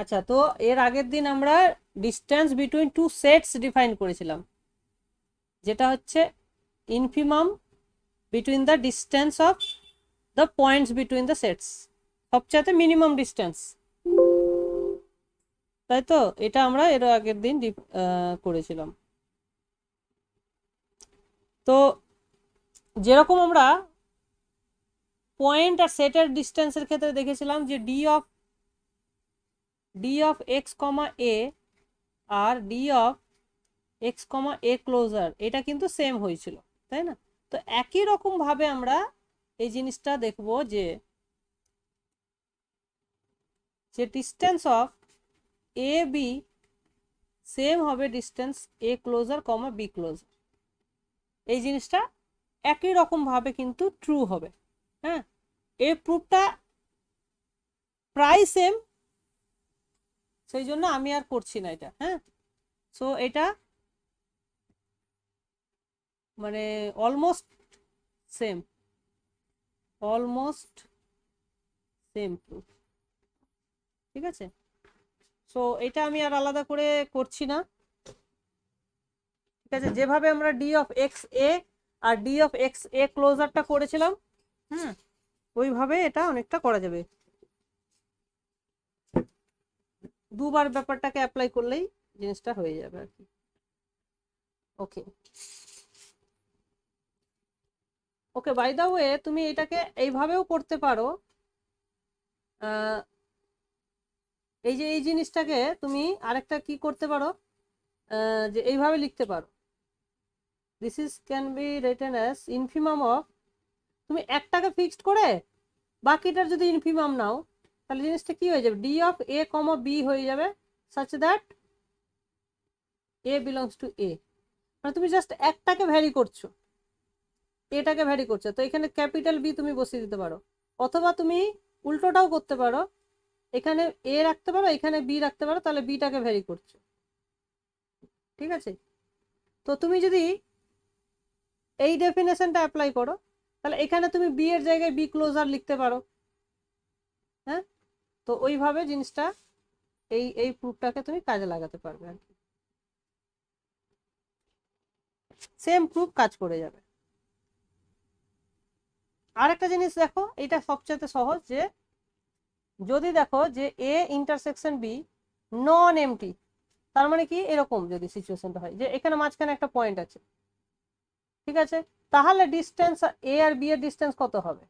আচ্ছা, তো এর আগের দিন আমরা distance between two sets define করেছিলাম, যেটা হচ্ছে infimum between the distance of the points between the sets, সবচাইতে মিনিমাম ডিস্টেন্স, তাই তো? এটা আমরা এর আগের দিন করেছিলাম। তো যেরকম আমরা পয়েন্ট আর সেটের ডিস্টেন্সের ক্ষেত্রে দেখেছিলাম যে D of x comma a আর D of x comma a closer, এটা কিন্তু সেম হয়েছিল, তাই না? তো একই রকম ভাবে আমরা এই জিনিসটা দেখব যে distance of A B same হবে distance A closure comma B closure, এই জিনিসটা একই রকম ভাবে কিন্তু ট্রু হবে। হ্যাঁ, এই প্রুফটা প্রায় সেম, সেই জন্য আমি আর করছি না এটা। হ্যাঁ, সো এটা মানে almost same, almost same proof. ঠিক আছে, সো এটা আমি আর আলাদা করে করছি না। ঠিক আছে, যেভাবে আমরা ডি অফ এক্স এ আর ডি অফ এক্স এ ক্লোজারটা করেছিলাম, হুম, ওইভাবে এটা অনেকটা করা যাবে। দুবার ব্যাপারটাকে অ্যাপ্লাই করলেই জিনিসটা হয়ে যাবে আর কি। ওকে ওকে, বাই দা ওয়ে তুমি এটাকে এইভাবেও করতে পারো। এই যে এই জিনিসটাকে তুমি আরেকটা কি করতে পারো, যে এইভাবে লিখতে পারো, this is can be written as infimum of, তুমি একটাকে ফিক্সড করে বাকিটার যদি ইনফিমাম নাও, তাহলে জিনিসটা কি হয়ে যাবে, D of A comma B হয়ে যাবে such that A belongs to A. মানে তুমি জাস্ট একটাকে ভ্যারি করছো, এটাকে ভ্যারি করছো, তো এখানে ক্যাপিটাল বি তুমি বসিয়ে দিতে পারো, অথবা তুমি উল্টোটাও করতে পারো, এখানে এ রাখতে পারো, এখানে বি রাখতে পারো, তাহলে বিটাকে ভ্যারি করছো। ঠিক আছে, তো তুমি যদি এই ডেফিনেশনটা অ্যাপ্লাই করো, তাহলে এখানে তুমি বি এর জায়গায় বি ক্লোজার লিখতে পারো। হ্যাঁ, তো ওইভাবে জিনিসটা এই প্রুফটাকে তুমি কাজে লাগাতে পারবে আর কি, সেম প্রুফ কাজ করে যাবে। আর একটা জিনিস দেখো, এটা সবচেয়ে সহজ, যে যদি দেখো যে A intersection B non empty, তার মানে কি, এরকম যদি সিচুয়েশনটা হয় যে এখানে মাঝখানে একটা পয়েন্ট আছে, ঠিক আছে, তাহলে ডিস্টেন্স এ আর বি এর ডিস্টেন্স কত হবে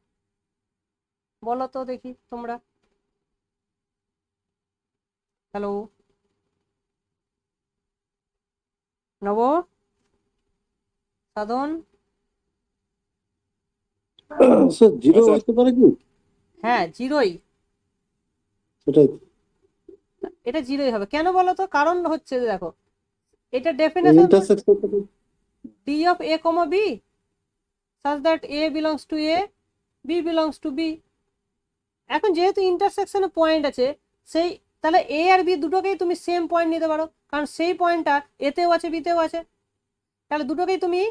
বলো তো দেখি তোমরা। হ্যালো নব, সাধন? স্যার জিরো হইতে পারে কি? হ্যাঁ, জিরোই, সেটাই। এটা জিরোই হবে। কেন বলো তো? কারণ হচ্ছে যে দেখো, এটা ডেফিনেশন তো intersection. D of A comma B such that a belongs to a, b belongs to b। এখন যেহেতু ইন্টারসেকশনে পয়েন্ট আছে, সেই তাহলে এ আর বি দুটোকেই তুমি সেম পয়েন্ট নিতে পারো, কারণ সেই পয়েন্টটা এতেও আছে বিতেও আছে, তাহলে দুটোকেই তুমি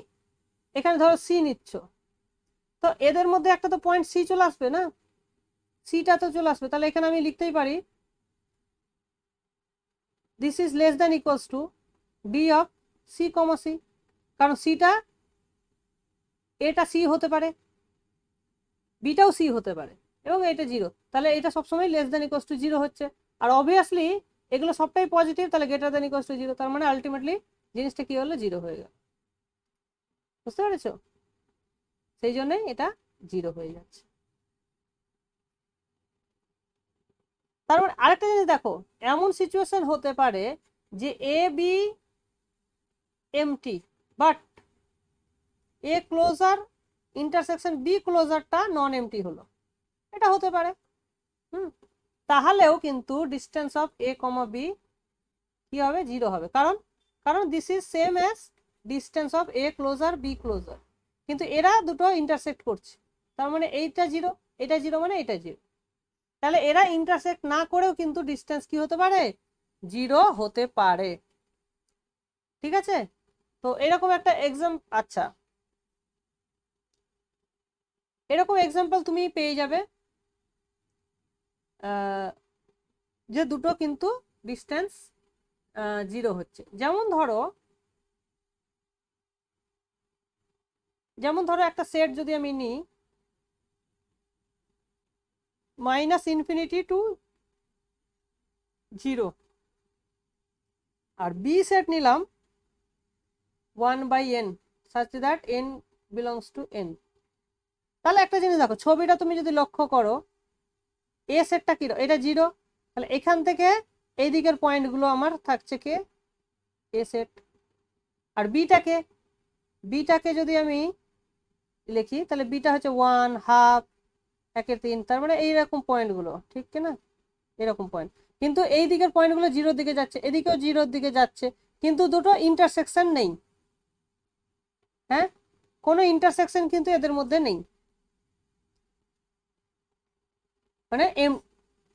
এখানে ধরো সি নিচ্ছ, তো এদের মধ্যে একটা তো পয়েন্ট সি চলে আসবে না, সিটা তো চলে আসবে, তাহলে এখানে আমি লিখতেই পারি this is less than equals to d of c comma c, কারণ সিটা, এটা সি হতে পারে, বিটাও সি হতে পারে, এবং এটা জিরো, তাহলে এটা সবসময় less than equals two zero হচ্ছে। আর অবভিয়াসলি এগুলো সবটাই পজিটিভ, তাহলে greater than equals two zero, তার মানে আলটিমেটলি জিনিসটা কি হলো, জিরো হয়ে গেল। বুঝতে পেরেছো? সেই জন্যই এটা জিরো হয়ে যাচ্ছে। তার মানে আরেকটা জিনিস দেখো, এমন সিচুয়েশন হতে পারে যে A B empty, but A closure intersection B ক্লোজারটা নন এমটি হলো, এটা হতে পারে। হুম, তাহলেও কিন্তু distance of A comma B কি হবে, জিরো হবে, কারণ কারণ this is same as distance of A closure B closure, কিন্তু এরা দুটো ইন্টারসেক্ট করছে, তার মানে এইটা জিরো, এটা জিরো, মানে এটা জিরো, তাহলে এরা ইন্টারসেক্ট না করেও কিন্তু ডিস্টেন্স কি হতে পারে, জিরো হতে পারে। ঠিক আছে, তো এরকম একটা আচ্ছা, এরকম এক্সাম্পল তুমি পেয়ে যাবে যে দুটো কিন্তু ডিস্টেন্স 0 হচ্ছে। যেমন ধরো একটা সেট যদি আমি নিই -∞ to 0, আর বি সেট নিলাম 1/n such that n belongs to n। তাহলে একটা জিনিস দেখো, ছবিটা তুমি যদি লক্ষ্য করো, এ সেটটা কি, এটা 0, তাহলে এখান থেকে এই দিকের পয়েন্টগুলো আমার থাকছে কে, এ সেট। আর বিটাকে যদি আমি লিখি তাহলে বিটা হচ্ছে 1, হাফ, 1/3, তার মানে এইরকম পয়েন্টগুলো, ঠিক কিনা, এরকম পয়েন্ট। কিন্তু এই দিকের পয়েন্টগুলো 0-র দিকে যাচ্ছে, এদিকেও 0-র দিকে যাচ্ছে, কিন্তু দুটো ইন্টারসেকশন নেই। হ্যাঁ, কোনো ইন্টারসেকশন কিন্তু এদের মধ্যে নেই, মানে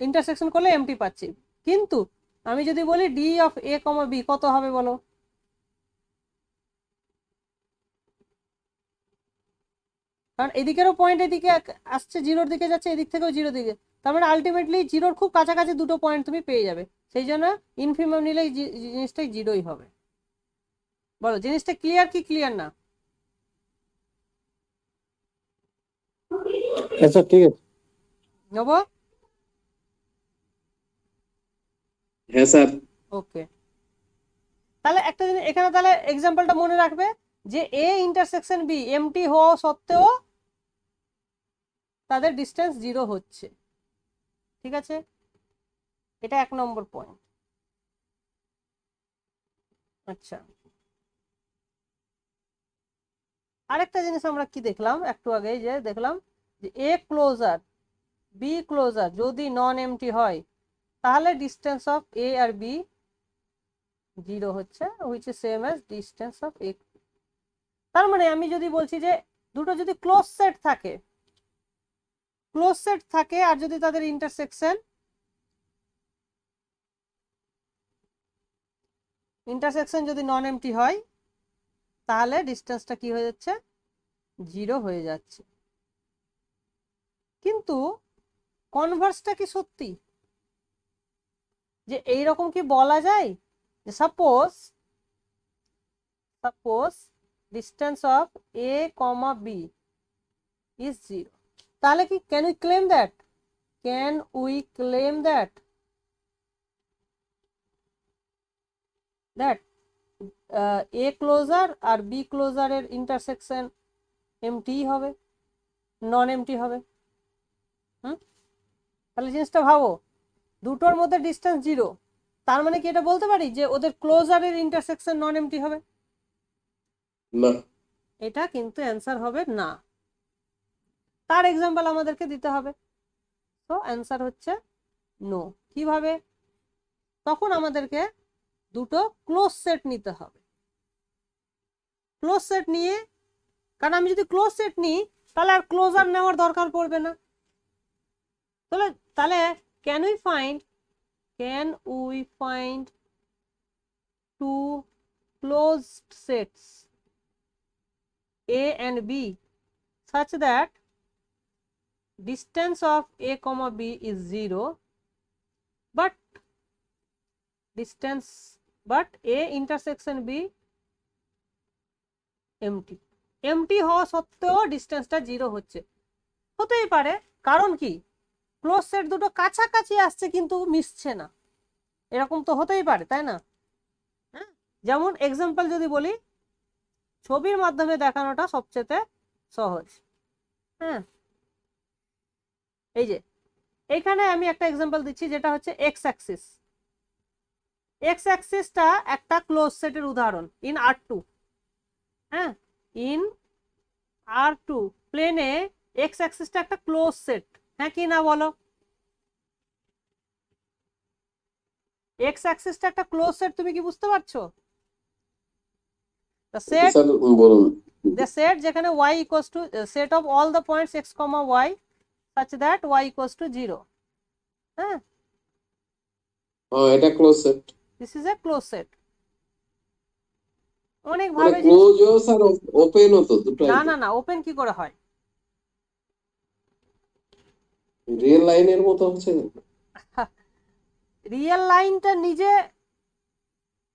ইন্টারসেকশন করলে এমটি পাচ্ছি। কিন্তু আমি যদি বলি d of A comma B কত হবে বলো, কারণ এদিকেরও পয়েন্ট এদিকে আসছে, 0-র দিকে যাচ্ছে, এদিক থেকেও 0-র দিকে, তার মানে আলটিমেটলি 0-র খুব কাছাকাছি দুটো পয়েন্ট তুমি পেয়ে যাবে। সেই জন্য ইনফিমাম নিলে জিনিসটাই 0ই হবে। বলো জিনিসটা ক্লিয়ার কি ক্লিয়ার না? আচ্ছা ঠিক আছে। নেব, হ্যাঁ স্যার। ওকে। তাহলে একটা জিনিস এখানে তাহলে এক্সাম্পলটা মনে রাখবে যে এ ইন্টারসেকশন বি এমটি হওয়া সত্ত্বেও তাদের ডিস্টেন্স 0 হচ্ছে, ঠিক আছে, এটা 1 নম্বর পয়েন্ট। আচ্ছা, আরেকটা জিনিস আমরা কি দেখলাম একটু আগে, যে দেখলাম যে এ ক্লোজার বি ক্লোজার যদি নন এমটি হয় তাহলে ডিস্টেন্স অফ এ আর বি 0 হচ্ছে, which is same as distance of A. তার মানে আমি যদি বলছি যে দুটো যদি ক্লোজ সেট থাকে আর যদি তাদের ইন্টারসেকশন যদি নন এমটি হয় তাহলে ডিস্টেন্সটা কি হয়ে যাচ্ছে, 0 হয়ে যাচ্ছে। কিন্তু কনভার্সটা কি সত্যি, যে এইরকম কি বলা যায় যে suppose distance of A comma B is 0, তাহলে কি can we claim that A closure আর বি ক্লোজারের ইন্টারসেকশন এমটি হবে, নন এমটি হবে? তাহলে জিনিসটা ভাবো, দুটোর মধ্যে ডিস্টেন্স 0, তার মানে কি এটা বলতে পারি যে ওদের ক্লোজারের ইন্টারসেকশন নন এমটি হবে? না, এটা কিন্তু অ্যান্সার হবে না। তার এক্সাম্পল আমাদেরকে দিতে হবে, তো অ্যান্সার হচ্ছে নো। কিভাবে? তখন আমাদেরকে দুটো ক্লোজ সেট নিতে হবে। ক্লোজ সেট নিয়ে, কারণ আমি যদি ক্লোজ সেট নিই তাহলে আর ক্লোজার নেওয়ার দরকার পড়বে না। তাহলে can we find two closed sets A and B such that distance of A comma B is 0, but A intersection B empty হওয়া সত্ত্বেও ডিস্টেন্সটা 0 হচ্ছে। হতেই পারে, কারণ কি ক্লোজ সেট দুটো কাছাকাছি আসছে কিন্তু মিশছে না, এরকম তো হতেই পারে, তাই না? হ্যাঁ, যেমন এক্সাম্পল যদি বলি, ছবির মাধ্যমে দেখানোটা সবচেয়ে সহজ। হ্যাঁ, এই যে এইখানে আমি একটা এক্সাম্পল দিচ্ছি, যেটা হচ্ছে এক্স অ্যাক্সিসটা একটা ক্লোজ সেটের উদাহরণ ইন R2। হ্যাঁ, ইন R2 প্লেনে এক্স অ্যাক্সিসটা একটা ক্লোজ সেট, হ্যাঁ কি না বলো? এক্স অ্যাক্সিসটা একটা ক্লোজ সেট, তুমি কি বুঝতে পারছো? the set যেখানে y equals to set of all the points x comma y such that y equals to 0। হ্যাঁ, এটা close set. this is a closed set। অনেক মানে ভাবে ক্লোজও স্যার ওপেনও তো দুটোই। না ওপেন কি করে হয়? রিয়েল লাইনের মতো হচ্ছে। রিয়েল লাইনটা নিজে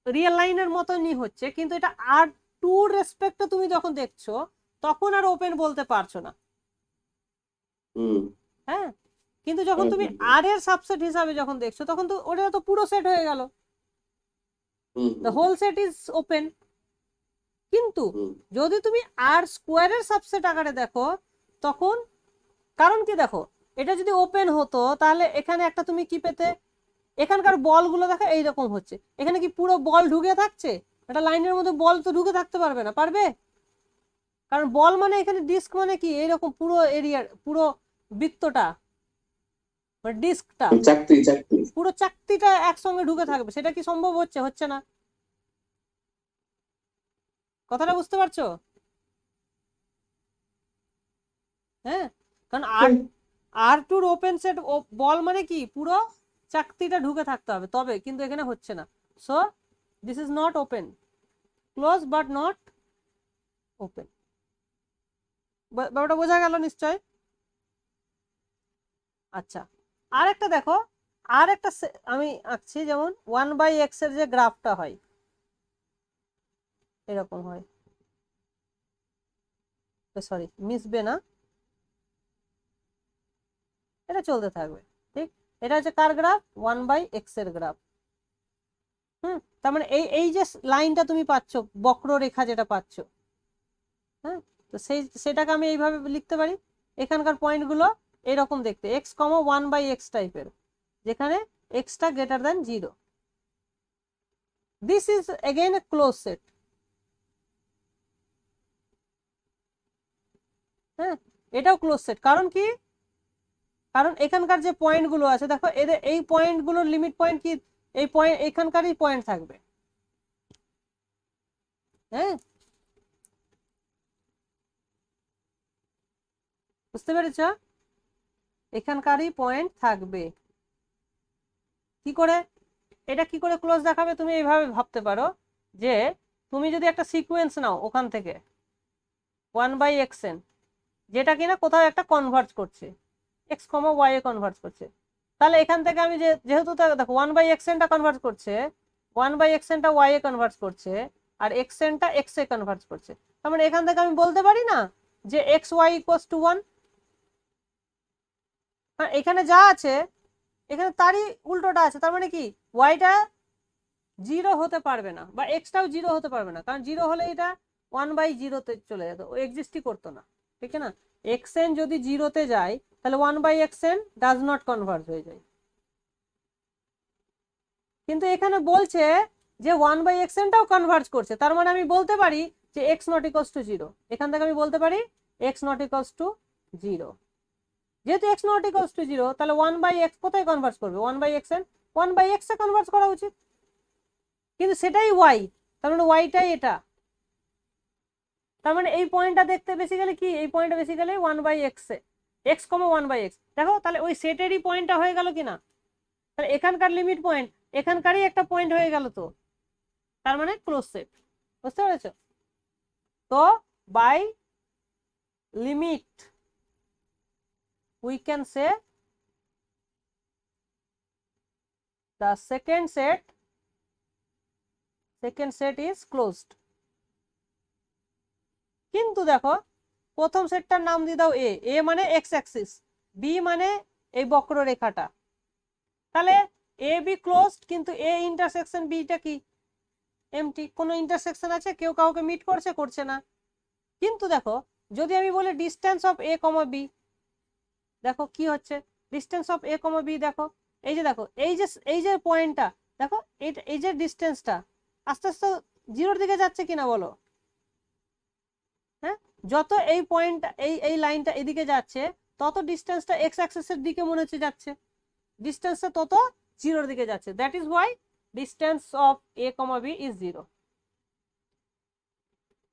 রিয়েল লাইনের মতনই হচ্ছে, কিন্তু এটা আর টু রেসপেক্টে তুমি যখন দেখছো তখন আর ওপেন বলতে পারছো না। হুম হ্যাঁ, কিন্তু যখন তুমি আর এর সাবসেট হিসাবে যখন দেখছো তখন তো ওটা তো পুরো সেট হয়ে গেল, hmm the whole set is open. কিন্তু হুম যদি তুমি আর স্কোয়ারের সাবসেট আকারে দেখো তখন, কারণ কি দেখো, এটা যদি ওপেন হতো তাহলে এখানে একটা তুমি কি পেতে, এখানকার বলগুলো দেখো এইরকম হচ্ছে, এখানে কি পুরো বল ঢুকে থাকছে? একটা লাইনের মধ্যে বল তো ঢুকে থাকতে পারবে না, পারবে? কারণ বল মানে এখানে ডিস্ক মানে কি এইরকম পুরো এরিয়ার পুরো বৃত্তটা মানে ডিস্কটা চাকতি চাকতি পুরো চাকতিটা একসঙ্গে ঢুকে থাকবে, সেটা কি সম্ভব হচ্ছে? হচ্ছে না। কথাটা বুঝতে পারছো? হ্যাঁ, কারণ আর টুর ওপেন সেট বল মানে কি পুরো চাকতিটা ঢুকে থাকতে হবে তবে, কিন্তু এখানে হচ্ছে না। So this is not open, close but not open. ব্যাপারটা বোঝা গেল নিশ্চয়? আচ্ছা, আর একটা দেখো, আর একটা আমি আঁকছি, যেমন 1/x এর যে গ্রাফটা হয় এরকম হয়, সরি মিশবে না, এটা চলতে থাকবে, ঠিক? এটা হচ্ছে কার গ্রাফ? 1/x এর গ্রাফ। তার মানে এই এই যে লাইনটা তুমি পাচ্ছ, বক্ররেখা যেটা পাচ্ছ, হ্যাঁ, তো সেটাকে আমি এইভাবে লিখতে পারি, এখানকার পয়েন্টগুলো এরকম দেখতে, এক্স কমা 1/x টাইপের, যেখানে extra greater than 0। This is again a close set. হ্যাঁ, এটাও ক্লোজ সেট, কারণ কি? কারণ এখানকার যে পয়েন্টগুলো আছে দেখো, এদের এই পয়েন্টগুলোর লিমিট পয়েন্ট কি? এই পয়েন্ট এখানকারই পয়েন্ট থাকবে। হ্যাঁ, বুঝতে পেরেছ? এখানকারই পয়েন্ট থাকবে। কি করে এটা কি করে ক্লোজ দেখাবে? তুমি এইভাবে ভাবতে পারো যে তুমি যদি একটা সিকোয়েন্স নাও ওখান থেকে 1/xn, যেটা কিনা কোথাও একটা কনভার্জ করছে, x comma Y A converge করছে, তাহলে এখান থেকে আমি যেহেতু দেখো 1/xnটা কনভার্জ করছে, 1/xnটা ওয়াই এ কনভার্জ করছে, আর xnটা এক্স এ কনভার্জ করছে, তার মানে এখান থেকে আমি বলতে পারি না যে এক্স ওয়াই ইকুয়ালস টু 1? হ্যাঁ, এখানে যা আছে এখানে তারই উল্টোটা আছে, তার মানে কি ওয়াইটা 0 হতে পারবে না, বা এক্সটাও 0 হতে পারবে না, কারণ 0 হলে এটা 1/0 চলে যেত, ও এক্সিস্টই করতো না, ঠিক না? xn যদি 0 যায় তাহলে 1/xn ডাজ নট কনভার্জ হয়ে যায়। কিন্তু এখানে বলছে যে 1/xnটাও কনভার্জ করছে, তার মানে আমি বলতে পারি যে x নট ইকুয়ালস টু 0। এখান থেকে আমি বলতে পারি x নট ইকুয়ালস টু 0। যেহেতু x নট ইকুয়ালস টু 0, তাহলে 1/x কোথায় কনভার্জ করবে? 1/xn 1/x এ কনভার্জ করা উচিত, কিন্তু সেটাই y, তার মানে ওয়াইটাই এটা, তার মানে এই পয়েন্টটা দেখতে বেসিক্যালি কি, এই পয়েন্টটা বেসিক্যালি 1/x এ, x কমা 1/x। দেখো তাহলে ওই সেটেরই পয়েন্টটা হয়ে গেল কিনা, তাহলে এখানকার লিমিট পয়েন্ট এখানকারই একটা পয়েন্ট হয়ে গেল, তো তার মানে ক্লোজ সেট। বুঝতে পেরেছো? তো by limit we can say the second set is closed। কিন্তু দেখো প্রথম সেটটার নাম দিয়ে দাও এ, এ মানে এক্স অ্যাক্সিস, বি মানে এই বক্ররেখাটা, তাহলে এ বি ক্লোজড, কিন্তু এ ইন্টারসেকশন বিটা কি এমটি, কোনো ইন্টারসেকশন আছে? কেউ কাউকে মিট করছে? করছে না। কিন্তু দেখো যদি আমি বলি distance of A comma B, দেখো কি হচ্ছে, distance of A comma B, দেখো এই যে দেখো এই যে পয়েন্টটা, দেখো এই যে ডিস্টেন্সটা আস্তে আস্তে 0-র দিকে যাচ্ছে কিনা বলো? হ্যাঁ, যত এই পয়েন্ট এই লাইনটা এদিকে যাচ্ছে তত ডিস্টেন্সটা এক্স অ্যাক্সিসের দিকে মনে হচ্ছে যাচ্ছে, ডিস্টেন্সটা তত 0-র দিকে যাচ্ছে, that is Y distance of A comma B is 0।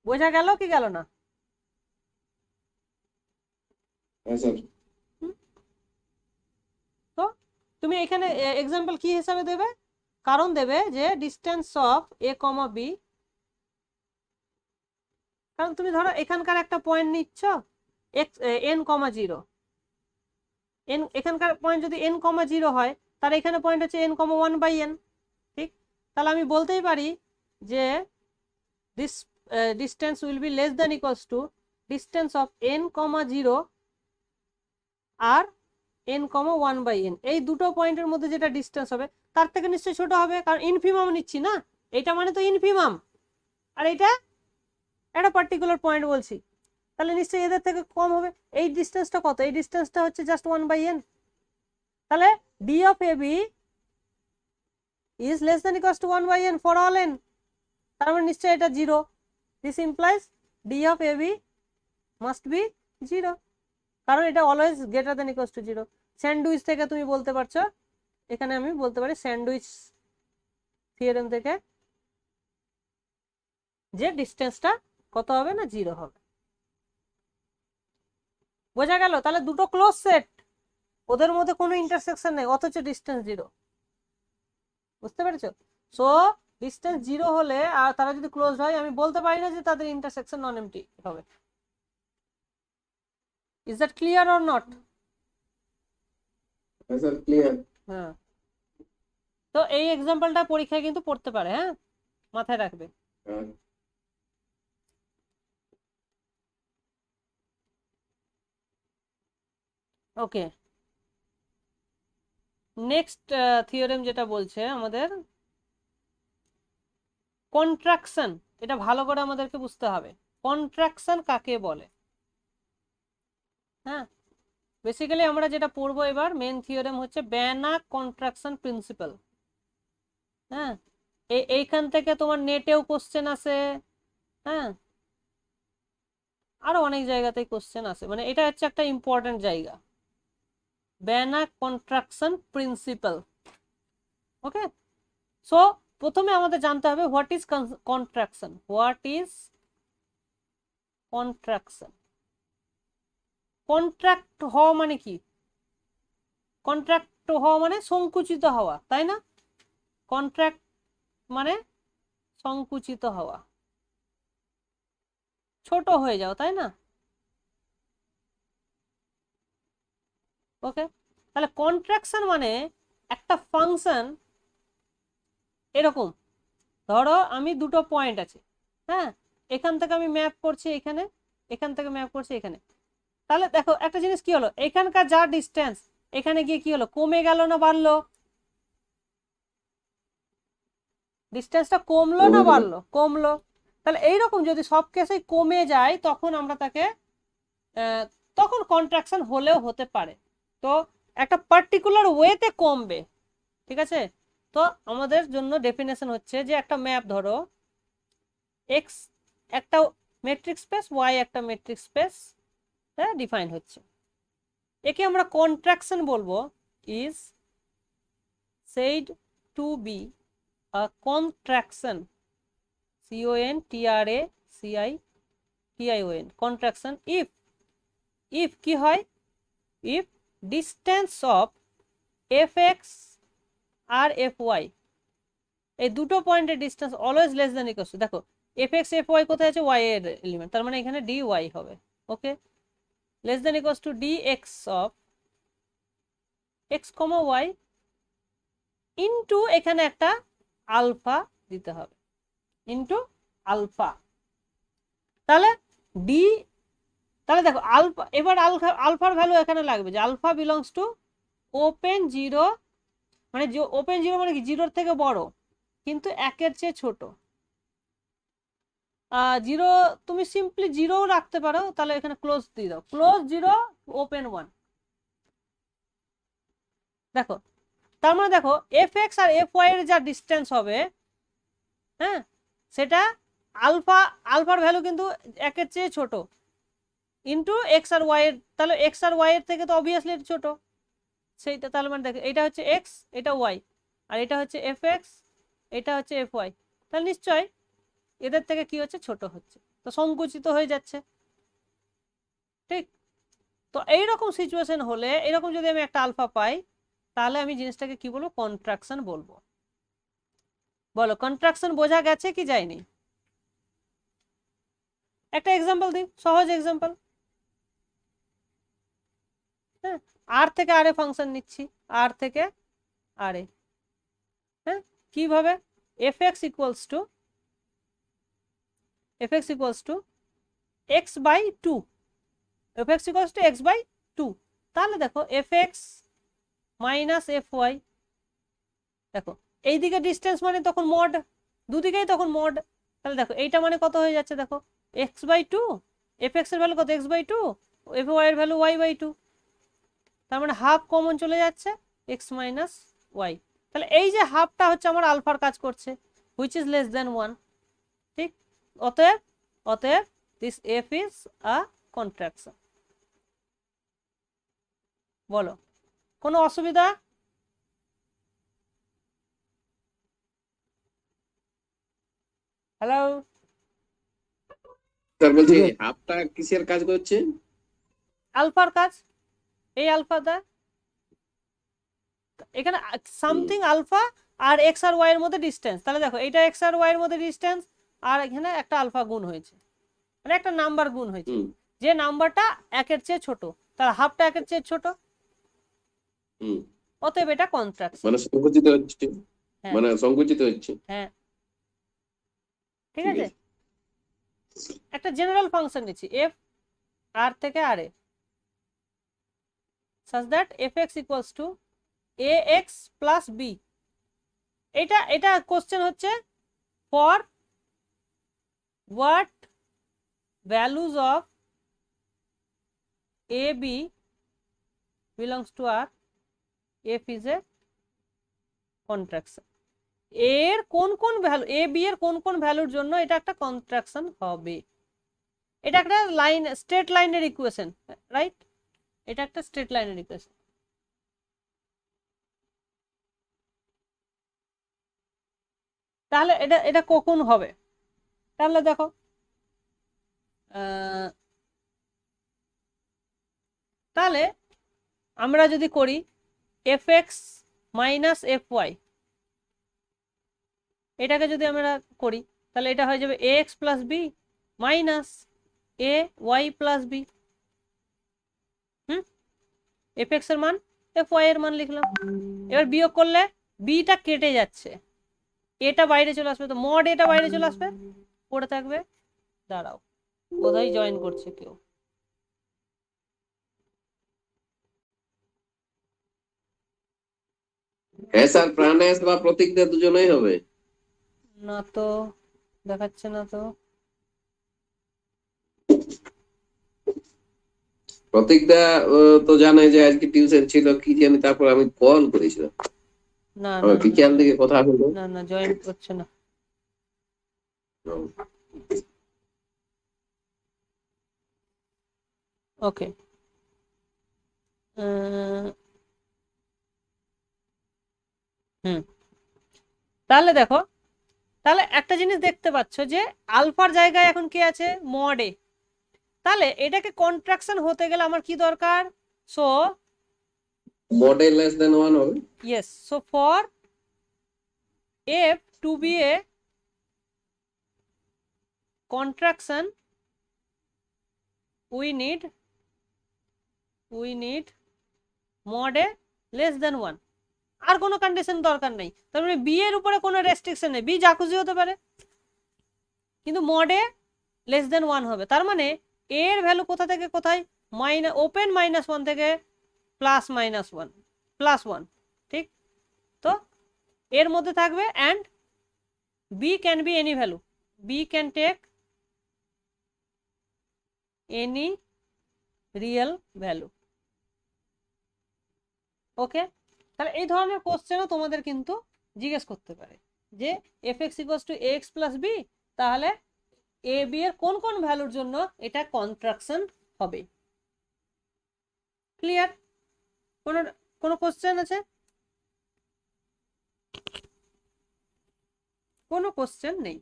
বোঝা গেল কি গেল না? হ্যাঁ স্যার। তো তুমি এখানে এক্সাম্পল কি হিসাবে দেবে? কারণ দেবে যে distance of A comma B, কারণ তুমি ধরো এখানকার একটা পয়েন্ট নিচ্ছ এক্স n কমা 0, এখানকার পয়েন্ট যদি n কমা 0 হয় তার এখানে পয়েন্ট হচ্ছে n, 1/n। ঠিক, তাহলে আমি বলতেই পারি যে this distance will be less than equals to distance of n, 0 R n, 1/n। এই দুটো পয়েন্টের মধ্যে যেটা ডিস্টেন্স হবে তার থেকে নিশ্চয়ই ছোট হবে, কারণ ইনফিমাম নিচ্ছি না, এটা মানে তো ইনফিমাম, আর এটা একটা পার্টিকুলার পয়েন্ট বলছি, তাহলে নিশ্চয়ই এদের থেকে কম হবে। এই ডিস্টেন্সটা কত? এই ডিস্টেন্সটা হচ্ছে জাস্ট 1/n। তাহলে d of AB is less than equals to 1/n for all n, তার মানে নিশ্চয়ই এটা 0। This implies d of AB must be 0, কারণ এটা always greater than equals two 0। Sandwich থেকে তুমি বলতে পারছো, এখানে আমি বলতে পারি স্যান্ডউইচ থিওরেম থেকে যে ডিস্টেন্সটা কত হবে না 0 হবে। বোঝা গেল? তাহলে দুটো ক্লোজ সেট, ওদের মধ্যে কোনো ইন্টারসেকশন নেই, অথচ ডিস্টেন্স 0। বুঝতে পেরেছো? সো ডিস্টেন্স 0 হলে আর তারা যদি ক্লোজ হয়, আমি বলতে পারি না যে তাদের ইন্টারসেকশন নন এমটি হবে। Is that clear or not? হ্যাঁ স্যার, ক্লিয়ার। হ্যাঁ, তো এই এক্সাম্পলটা পরীক্ষায় কিন্তু পড়তে পারে, হ্যাঁ, মাথায় রাখবে। হ্যাঁ ওকে, নেক্সট থিওরেম যেটা বলছে আমাদের কন্ট্রাকশন। এটা ভালো করে আমাদেরকে বুঝতে হবে, কন্ট্রাকশন কাকে বলে। হ্যাঁ, বেসিক্যালি আমরা যেটা পড়বো এবার মেন থিওরেম হচ্ছে ব্যানাক কন্ট্রাকশন প্রিন্সিপাল। হ্যাঁ, এইখান থেকে তোমার নেটেও কোশ্চেন আসে, হ্যাঁ, আরো অনেক জায়গাতেই কোশ্চেন আসে, মানে এটা হচ্ছে একটা ইম্পর্টেন্ট জায়গা, ব্যানাক কন্ট্রাকশন প্রিন্সিপাল। ওকে, সো প্রথমে আমাদের জানতে হবে what is contraction. What is contraction? Contract হওয়া মানে কি? কন্ট্রাক্ট হওয়া মানে সংকুচিত হওয়া, তাই না? কন্ট্রাক্ট মানে সংকুচিত হওয়া, ছোট হয়ে যাও, তাই না? ওকে, তাহলে কন্ট্রাকশন মানে একটা ফাংশন এরকম, ধরো আমি দুটো পয়েন্ট আছে, হ্যাঁ, এখান থেকে আমি ম্যাপ করছি এখানে, এখান থেকে ম্যাপ করছি এখানে। তাহলে দেখো একটা জিনিস কি হলো, এখানকার যা ডিস্টেন্স এখানে গিয়ে কি হলো, কমে গেল না বাড়লো? ডিস্টেন্সটা কমলো না বাড়লো? কমলো। তাহলে এইরকম যদি সব কেসেই কমে যায় তখন আমরা তাকে তখন কন্ট্রাকশন হলেও হতে পারে। তো একটা পার্টিকুলার ওয়েতে কমবে, ঠিক আছে? তো আমাদের জন্য ডেফিনেশন হচ্ছে যে একটা ম্যাপ ধরো, এক্স একটা মেট্রিক স্পেস, ওয়াই একটা মেট্রিক স্পেস, হ্যাঁ, ডিফাইন হচ্ছে, একে আমরা কন্ট্রাকশন বলবো। Is said to be a contraction, CONTRACTION, contraction if কি হয়, if distance of fx R fy, এই দুটো পয়েন্টের distance always less than equal two, দেখো fx fy কোথায় আছে, y এর এলিমেন্ট, তার মানে এখানে dy হবে। Okay, less than equal to dx of x, y into এখানে একটা আলফা দিতে হবে, ইনটু আলফা। তাহলে ডি, তাহলে দেখো আলফা, এবার আলফার ভ্যালু এখানে লাগবে যে alpha belongs to open zero, মানে ওপেন জিরো মানে কি, জিরোর থেকে বড় কিন্তু একের চেয়ে ছোট। জিরো তুমি সিম্পলি জিরো রাখতে পারো, তাহলে এখানে ক্লোজ দিয়ে দাও, ক্লোজ জিরো ওপেন 1। দেখো, তার মানে দেখো এফ এক্স আর এফ ওয়াই এর যা ডিস্টেন্স হবে, হ্যাঁ, সেটা আলফার ভ্যালু কিন্তু একের চেয়ে ছোট, ইন্টু এক্স আর ওয়াই এর, তাহলে এক্স আর ওয়াই এর থেকে তো অবভিয়াসলি ছোট সেইটা, তাহলে মানে দেখো এটা হচ্ছে এক্স, এটা ওয়াই, আর এটা হচ্ছে এফ এক্স, এটা হচ্ছে এফ ওয়াই, তাহলে নিশ্চয় এদের থেকে কি হচ্ছে, ছোট হচ্ছে, তো সংকুচিত হয়ে যাচ্ছে। ঠিক, তো এইরকম সিচুয়েশন হলে, এরকম যদি আমি একটা আলফা পাই, তাহলে আমি জিনিসটাকে কি বলবো, কন্ট্রাকশন বলবো। বলো কন্ট্রাকশন বোঝা গেছে কি যায়নি? একটা এক্সাম্পল দিই, সহজ এক্সাম্পল। হ্যাঁ, আর থেকে আর এ ফাংশন নিচ্ছি, আর থেকে আর এ। হ্যাঁ, কিভাবে? fx equals to x by 2, fx equals to x by 2। তাহলে দেখো fx মাইনাস fy, দেখো এইদিকে ডিস্টেন্স মানে তখন মড, দুদিকেই তখন মড। তাহলে দেখো এইটা মানে কত হয়ে যাচ্ছে, দেখো x বাই 2, fx এর ভ্যালু কত x বাই 2, fy এর ভ্যালু y বাই 2, তার মানে হাফ কমন চলে যাচ্ছে x মাইনাস ওয়াই। তাহলে এই যে হাফটা হচ্ছে আমার আলফার কাজ করছে, হুইচ ইজ লেস দেন 1। ঠিক, অতএব অতএব this f is a contraction. বলো কোনো অসুবিধা? হ্যালো, স্যার বলছি হাফটা কিসের কাজ করছে? আলফার কাজ, এই আলফাটা এখানে সামথিং আলফা আর এক্স আর ওয়াই এর মধ্যে ডিস্টেন্স। তাহলে দেখো এটা এক্স আর ওয়াই এর মধ্যে ডিস্টেন্স, আর এখানে একটা আলফা গুণ হয়েছে, মানে একটা নাম্বার গুণ হয়েছে, হুম যে নাম্বারটা একের চেয়ে ছোট, তার হাফটা একের চেয়ে ছোট, হুম অতএব এটা কন্ট্রাকশন। মানে সংকুচিত হচ্ছে, হ্যাঁ মানে সংকুচিত হচ্ছে। হ্যাঁ, ঠিক ঠিক আছে। আছে। একটা জেনারেল ফাংশন নিচ্ছি এফ আর থেকে আর এ, such that fx equals to ax plus b। এটা এটা কোশ্চেন হচ্ছে for what values of a b belongs to r, f is a contraction। এর কোন কোন ভ্যালু, এ বি এর কোন কোন ভ্যালুর জন্য এটা একটা কন্ট্রাকশন হবে। এটা একটা লাইন, স্ট্রেট লাইনের ইকুয়েশন, রাইট? এটা একটা স্ট্রেট লাইনের ইকুয়েশন। তাহলে এটা এটা কখন হবে? তাহলে দেখো তাহলে আমরা যদি করি fx মাইনাস fy, এটাকে যদি আমরা করি তাহলে এটা হয়ে যাবে ax plus B minus a y plus B. fx এর মান fy এর মান লিখলাম, এবার বিয়োগ করলে বিটা কেটে যাচ্ছে, এটা বাইরে চলে আসবে, তো মড এটা বাইরে চলে আসবে, পড়ে থাকবে। দাঁড়াও, বোধহয় জয়েন করছে কেউ। হ্যাঁ স্যার, প্রাণায়াস বা প্রতীকদা দুজনেই হবে। না তো, দেখাচ্ছে না তো। প্রতীকদা তো জানে যে আজকে টিউশন ছিল কি জানি, তারপর আমি কল করেছিলাম, না না আমার বিকেল দিকে কথা হলো। না না, জয়েন করছে না। ওকে, তাহলে দেখো, তাহলে একটা জিনিস দেখতে পাচ্ছ যে আলফার জায়গায় এখন কি আছে, মড এ। তাহলে এটাকে কন্ট্রাকশন হতে গেলে আমার কি দরকার? সো মডেল লেস দেন 1 হবে। yes, so for f to be a contraction we need mod a less than 1। আর কোনো কন্ডিশন দরকার নেই, তার মানে বি এর উপরে কোনো রেস্ট্রিকশন নেই, বি যা খুশি হতে পারে, কিন্তু mod a লেস দেন 1 হবে। তার মানে a এর ভ্যালু কোথা থেকে কোথায়, ওপেন -1 থেকে +1, ঠিক তো এর মধ্যে থাকবে, and b can be any value, b can take any real value. Okay, তাহলে এই ধরনের কোশ্চেনও তোমাদের কিন্তু জিজ্ঞেস করতে পারে যে fx equals to ax plus B, তাহলে এ বি এর কোন কোন ভ্যালুর জন্য এটা কন্ট্রাকশন হবে। ক্লিয়ার? কোনো কোনো কোশ্চেন আছে? কোনো কোশ্চেন নেই।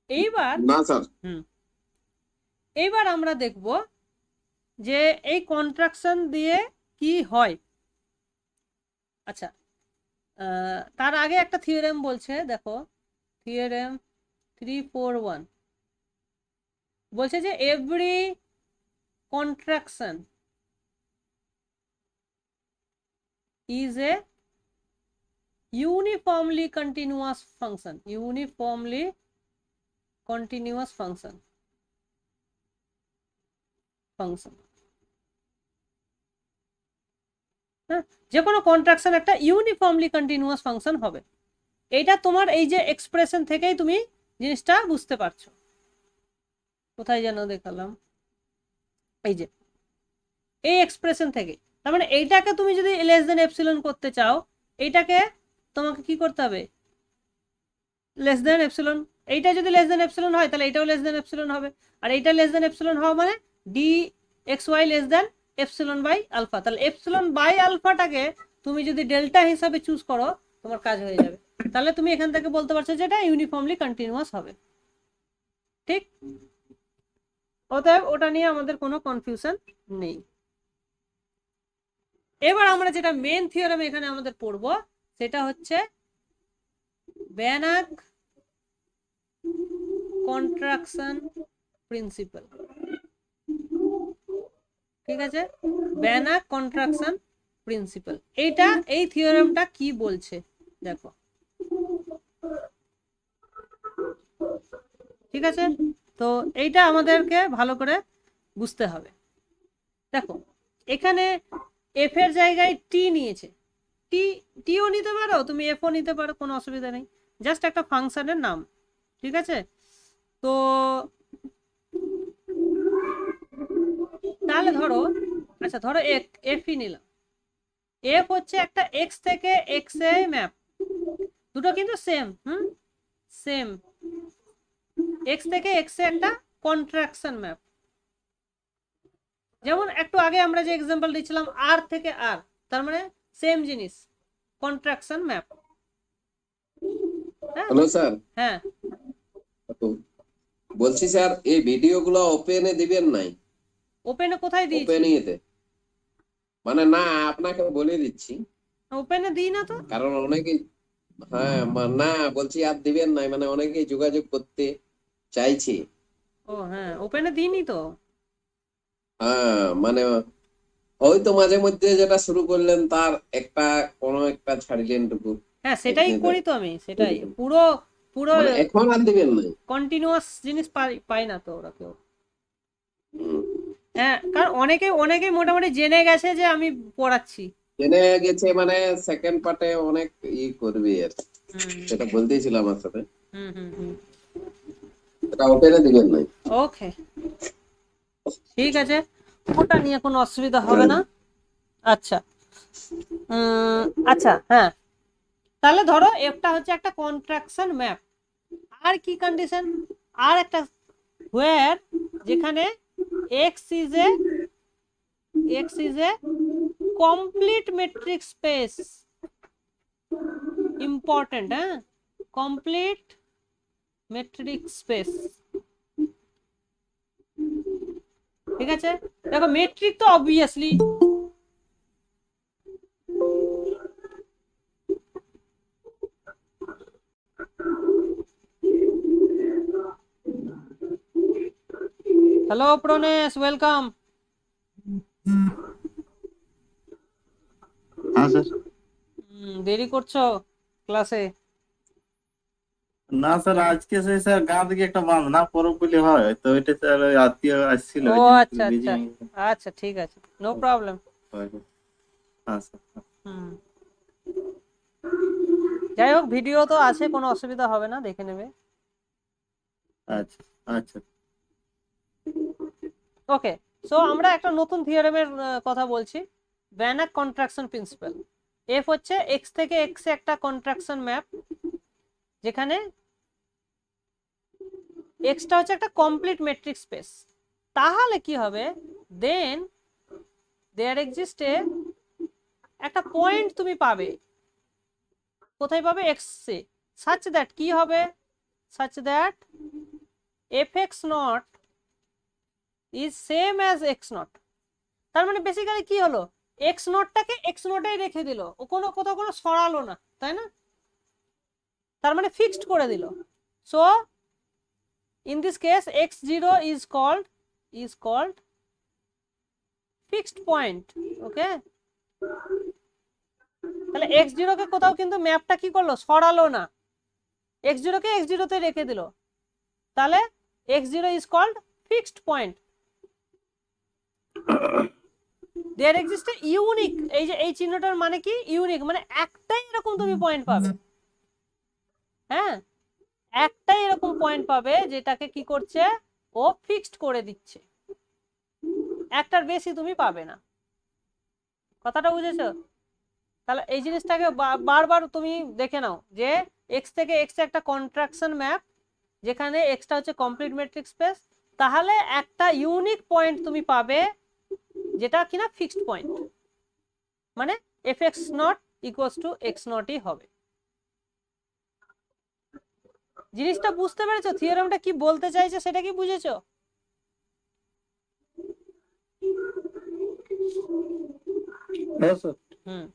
এইবার না স্যার। এইবার আমরা দেখব যে এই কন্ট্রাকশন দিয়ে কি হয়। আচ্ছা, তার আগে একটা থিওরেম বলছে, দেখো থিওরেম 341 বলছে যে every contraction is a uniformly continuous function, uniformly continuous function, হ্যাঁ, যে কোনো কন্ট্রাকশন একটা ইউনিফর্মলি কন্টিনিউয়াস ফাংশন হবে। এইটা তোমার এই যে এক্সপ্রেশন থেকেই তুমি জিনিসটা বুঝতে পারছো। কোথায় যেন দেখালাম, এই যে এই এক্সপ্রেশন থেকে, তার মানে এইটাকে তুমি যদি লেস দেন এপসিলন করতে চাও, এইটাকে তোমাকে কি করতে হবে, লেস দেন এপসিলন। এইটা যদি লেস দেন এপসিলন হয় তাহলে এটাও লেস দেন এপসিলন হবে, আর এইটা লেস দেন এপসিলন হওয়া মানে D X Y less than epsilon by alpha. তাহলে এপসিলন বাই আলফাটাকে তুমি যদি ডেল্টা হিসাবে চুজ করো তোমার কাজ হয়ে যাবে। তাহলে তুমি এখান থেকে বলতে পারছো যে এটা ইউনিফর্মলি কন্টিনিউয়াস হবে, ঠিক? অতএব ওটা নিয়ে আমাদের কোনো কনফিউশন নেই। এবার আমরা যেটা মেন থিওরেম এখানে আমাদের পড়বো সেটা হচ্ছে ব্যানাক কন্ট্রাকশন প্রিন্সিপাল। ঠিক আছে, ব্যানাক কন্ট্রাকশন প্রিন্সিপাল, এইটা এই থিওরেমটা কি বলছে দেখো। ঠিক আছে, তো এইটা আমাদেরকে ভালো করে বুঝতে হবে। দেখো এখানে এফ এর জায়গায় টি নিয়েছে, টিও নিতে পারো তুমি, এফও নিতে পারো, কোনো অসুবিধা নেই, জাস্ট একটা ফাংশনের নাম। ঠিক আছে, তো তাহলে ধরো, আচ্ছা ধরো এফই নিলাম। এফ হচ্ছে একটা এক্স থেকে এক্স এ ম্যাপ, দুটো কিন্তু সেম, সেম, এক্স থেকে এক্স এ একটা কন্ট্রাকশন ম্যাপ। যেমন একটু আগে আমরা যে এক্সাম্পল দিয়েছিলাম আর থেকে আর, তার মানে সেম জিনিস, কন্ট্রাকশন ম্যাপ। হ্যালো স্যার, হ্যাঁ বলছি স্যার এই ভিডিওগুলো ওপেনে দিবেন নাই? ওপেনে কোথায় দিয়েছি? ওপেন ইয়েতে, মানে না আপনাকে বলে দিচ্ছি, ওপেনে দিই না তো। কারণ অনেকেই, হ্যাঁ না বলছি আর দিবেন নাই, মানে অনেকেই যোগাযোগ করতে চাইছে। ও হ্যাঁ, ওপেনে দিইনি তো। হ্যাঁ মানে হয়তো মাঝে মধ্যে যেটা শুরু করলেন তার একটা কোনো একটা ছাড়িলেন টুকু। হ্যাঁ সেটাই করি তো আমি, সেটাই পুরো পুরো মানে এখন আর দিবেন নাই? কন্টিনিউয়াস জিনিস পাই না তো ওরা কেউ। হ্যাঁ, কারণ অনেকেই মোটামুটি জেনে গেছে যে আমি পড়াচ্ছি। জেনে গেছে মানে সেকেন্ড পার্টে অনেক করবে আর সেটা বলতেছিল আমার সাথে। এটা ওপেনে দিবেন নাই? ওকে ঠিক আছে, ওটা নিয়ে কোনো অসুবিধা হবে না। আচ্ছা আচ্ছা হ্যাঁ, তাহলে ধরো এফটা হচ্ছে একটা কন্ট্রাকশন ম্যাপ। আর কি কন্ডিশন? আর একটা হোয়ার যেখানে x is a complete metric space, important, হ্যাঁ, কমপ্লিট মেট্রিক স্পেস। ঠিক আছে, দেখো মেট্রিক তো অবভিয়াসলি হ্যালো প্রনেশ, ওয়েলকাম। হ্যাঁ স্যার। দেরি করছো ক্লাসে? না স্যার, আজকে সেই স্যার গাঁ থেকে একটা বাঁধনা পরব বলে হয়, তো এটা স্যার ওই আত্মীয় আসছিল, ও ওই জন্য আচ্ছা busy আচ্ছা হয়ে গেছে। আচ্ছা, ঠিক আছে, নো প্রবলেম। হ্যাঁ স্যার। যাই হোক, ভিডিও তো আছে, কোনো অসুবিধা হবে না, দেখে নেবে। আচ্ছা আচ্ছা। ওকে, সো আমরা একটা নতুন থিওরেমের কথা বলছি, ব্যানাক কন্ট্রাকশন প্রিন্সিপাল। এফ হচ্ছে এক্স থেকে এক্স এ একটা কন্ট্রাকশন ম্যাপ, যেখানে এক্সটা হচ্ছে একটা কমপ্লিট মেট্রিক স্পেস। তাহলে কি হবে, দেন দেয়ার এক্সিস্ট একটা পয়েন্ট তুমি পাবে, কোথায় পাবে, এক্স এ, সাচ দ্যাট কি হবে, such that F X not is same as x not. তার মানে বেসিক্যালি কি হলো, এক্স নটটাকে এক্স নটেই রেখে দিল, ও কোনো কোথাও কোনো সরালো না, তাই না? তার মানে ফিক্সড করে দিল। So in this case x0 is called fixed point. Okay, তাহলে x0 কে কোথাও কিন্তু ম্যাপটা কি করলো, সরালো না, x0 কে x0 তে রেখে দিল, তাহলে x0 is called fixed point. There exist a unique, এই যে এই চিহ্নটার মানে কি, ইউনিক মানে একটাই এরকম তুমি পয়েন্ট পাবে, হ্যাঁ একটাই এরকম পয়েন্ট পাবে যেটাকে কি করছে, ও ফিক্সড করে দিচ্ছে, একটার বেশি তুমি পাবে না। কথাটা বুঝেছো? তাহলে এই জিনিসটাকে বারবার তুমি দেখে নাও যে এক্স থেকে এক্স একটা কন্ট্রাকশন ম্যাপ, যেখানে এক্সটা হচ্ছে কমপ্লিট মেট্রিক স্পেস, তাহলে একটা ইউনিক পয়েন্ট তুমি পাবে যেটা কিনা ফিক্সড পয়েন্ট, মানে F X not equals to X নটই হবে। জিনিসটা বুঝতে পেরেছো? থিওরেমটা কি বলতে চাইছে সেটা কি বুঝেছো? হ্যাঁ স্যার। হুম,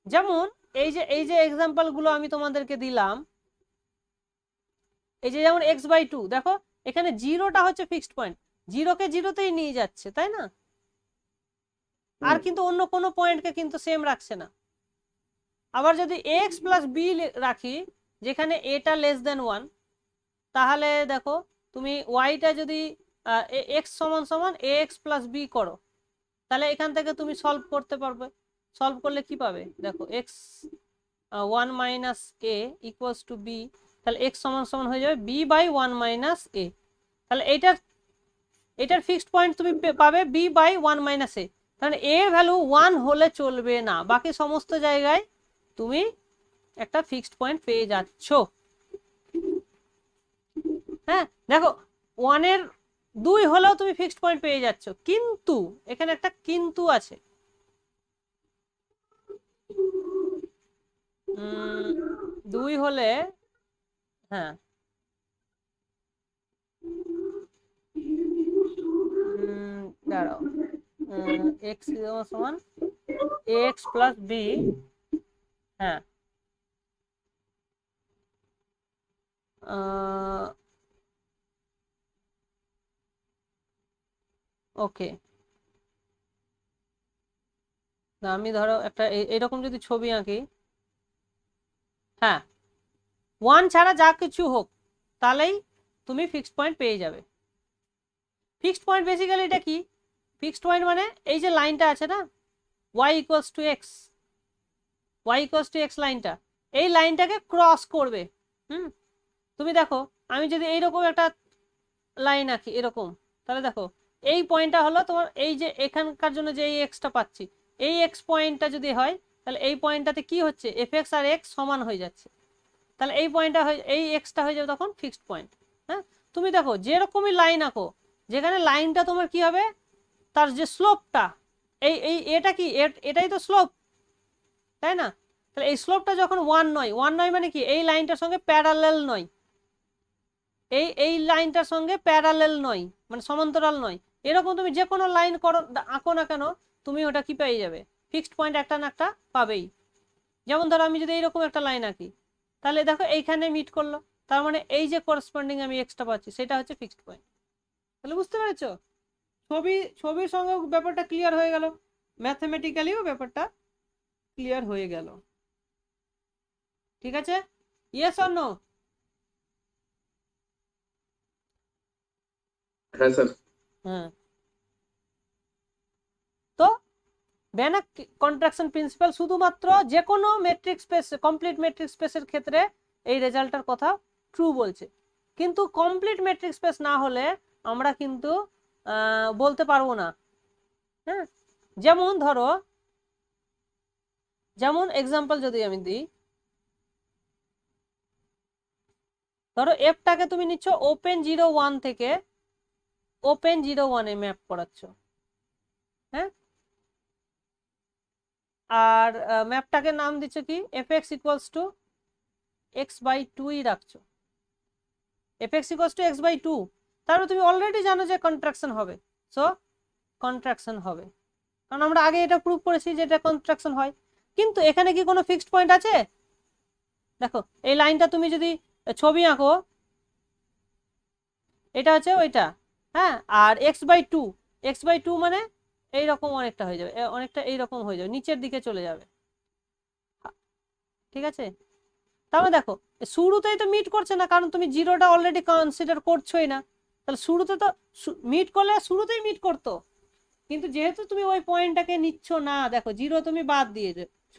যেমন এই যে এক্সাম্পল গুলো আমি তোমাদেরকে দিলাম, এই যে যেমন x/2, দেখো এখানে জিরোটা হচ্ছে ফিক্সড পয়েন্ট, জিরোকে জিরোতেই নিয়ে যাচ্ছে, তাই না? আর কিন্তু অন্য কোনো পয়েন্টকে কিন্তু সেম রাখছে না। আবার যদি x প্লাস বি রাখি, যেখানে এটা লেস দেন 1, তাহলে দেখো তুমি ওয়াইটা যদি x সমান সমান ax প্লাস বি করো, তাহলে এখান থেকে তুমি সলভ করতে পারবে। সলভ করলে কি পাবে, দেখো x 1 minus a equals to b, তাহলে x সমান সমান হয়ে যাবে b বাই 1 মাইনাস a। তাহলে এটার ফিক্সড পয়েন্ট তুমি পাবে b বাই 1 মাইনাস a। তাহলে a ভ্যালু 1 হলে চলবে না, বাকি সমস্ত জায়গায় তুমি একটা ফিক্সড পয়েন্ট পেয়ে যাচ্ছ। হ্যাঁ দেখো 1 এর 2 হলেও তুমি ফিক্সড পয়েন্ট পেয়ে যাচ্ছ, কিন্তু এখানে একটা কিন্তু আছে। 2 হলে, হ্যাঁ দাঁড়াও, x সমান ax প্লাস বি, হ্যাঁ ওকে, না আমি ধরো একটা এরকম যদি ছবি আঁকি, হ্যাঁ 1 ছাড়া যা কিছু হোক তাহলেই তুমি ফিক্সড পয়েন্ট পেয়ে যাবে। ফিক্সড পয়েন্ট বেসিক্যালি এটা কি, ফিক্সড পয়েন্ট মানে এই যে লাইনটা আছে না, y equals to x, y equals to x লাইনটা, এই লাইনটাকে ক্রস করবে। তুমি দেখো আমি যদি এইরকম একটা লাইন আঁকি এরকম, তাহলে দেখো এই পয়েন্টটা হলো তোমার, এই যে এখানকার জন্য যে এই এক্সটা পাচ্ছি, এই এক্স পয়েন্টটা যদি হয়, তাহলে এই পয়েন্টটাতে কি হচ্ছে, এফ এক্স আর এক্স সমান হয়ে যাচ্ছে, তাহলে এই পয়েন্টটা এই এক্সটা হয়ে যাবে তখন ফিক্সড পয়েন্ট। হ্যাঁ তুমি দেখো যেরকমই লাইন আঁকো, যেখানে লাইনটা তোমার কি হবে, তার যে স্লোপটা, এটা কি, এটাই তো স্লোপ, তাই না? তাহলে এই স্লোপটা যখন 1 নয়, 1 নয় মানে কি, এই লাইনটার সঙ্গে প্যারালেল নয়, এই লাইনটার সঙ্গে প্যারালেল নয় মানে সমান্তরাল নয়, এরকম তুমি যে কোনো লাইন করো আঁকো না কেন, তুমি ওটা কি পেয়ে যাবে, ফিক্সড পয়েন্ট একটা না একটা পাবেই। যেমন ধরো আমি যদি এইরকম একটা লাইন আঁকি, তাহলে দেখো এইখানে মিট করলো, তার মানে এই যে করসপন্ডিং আমি এক্সট্রা পাচ্ছি সেটা হচ্ছে ফিক্সড পয়েন্ট। তাহলে বুঝতে পেরেছো? ছবির সঙ্গে ব্যাপারটা ক্লিয়ার হয়ে গেল, ম্যাথমেটিক্যালিও ব্যাপারটা ক্লিয়ার হয়ে গেল। ঠিক আছে, ইয়েস অর নো? হ্যাঁ স্যার। হ্যাঁ, তো ব্যানাক কন্ট্রাকশন প্রিন্সিপাল শুধুমাত্র যে কোনো মেট্রিক স্পেস, কমপ্লিট মেট্রিক স্পেসের ক্ষেত্রে এই রেজাল্টটার কথা ট্রু বলছে, কিন্তু কমপ্লিট মেট্রিক স্পেস না হলে আমরা কিন্তু বলতে পারবো না। হ্যাঁ যেমন ধরো, যেমন এক্সাম্পল যদি আমি দিই, ধরো এফটাকে তুমি নিচ্ছ ওপেন 0 1 থেকে ওপেন 0 1 এ ম্যাপ করাচ্ছ, হ্যাঁ আর ম্যাপটাকে নাম দিচ্ছ কি, এফ এক্স ইকুয়ালস টু x/2ই রাখছো, F x equals to x/2, তারপরে তুমি অলরেডি জানো যে কন্ট্রাকশন হবে, সো কন্ট্রাকশন হবে, কারণ আমরা আগে এটা প্রুভ করেছি যে এটা কন্ট্রাকশন হয়। কিন্তু এখানে কি কোনো ফিক্সড পয়েন্ট আছে? দেখো এই লাইনটা তুমি যদি ছবি আঁকো, এটা হচ্ছে ওইটা, হ্যাঁ আর x/2 মানে এইরকম অনেকটা হয়ে যাবে, অনেকটা এইরকম হয়ে যাবে, নিচের দিকে চলে যাবে। ঠিক আছে, তাহলে দেখো শুরুতেই তো মিট করছে না, কারণ তুমি জিরোটা অলরেডি কনসিডার করছোই না। তাহলে শুরুতে তো মিট করলে শুরুতেই মিট করতো, কিন্তু যেহেতু তুমি ওই পয়েন্টটাকে নিচ্ছ না, দেখো জিরো তুমি বাদ দিয়ে দিচ্ছ,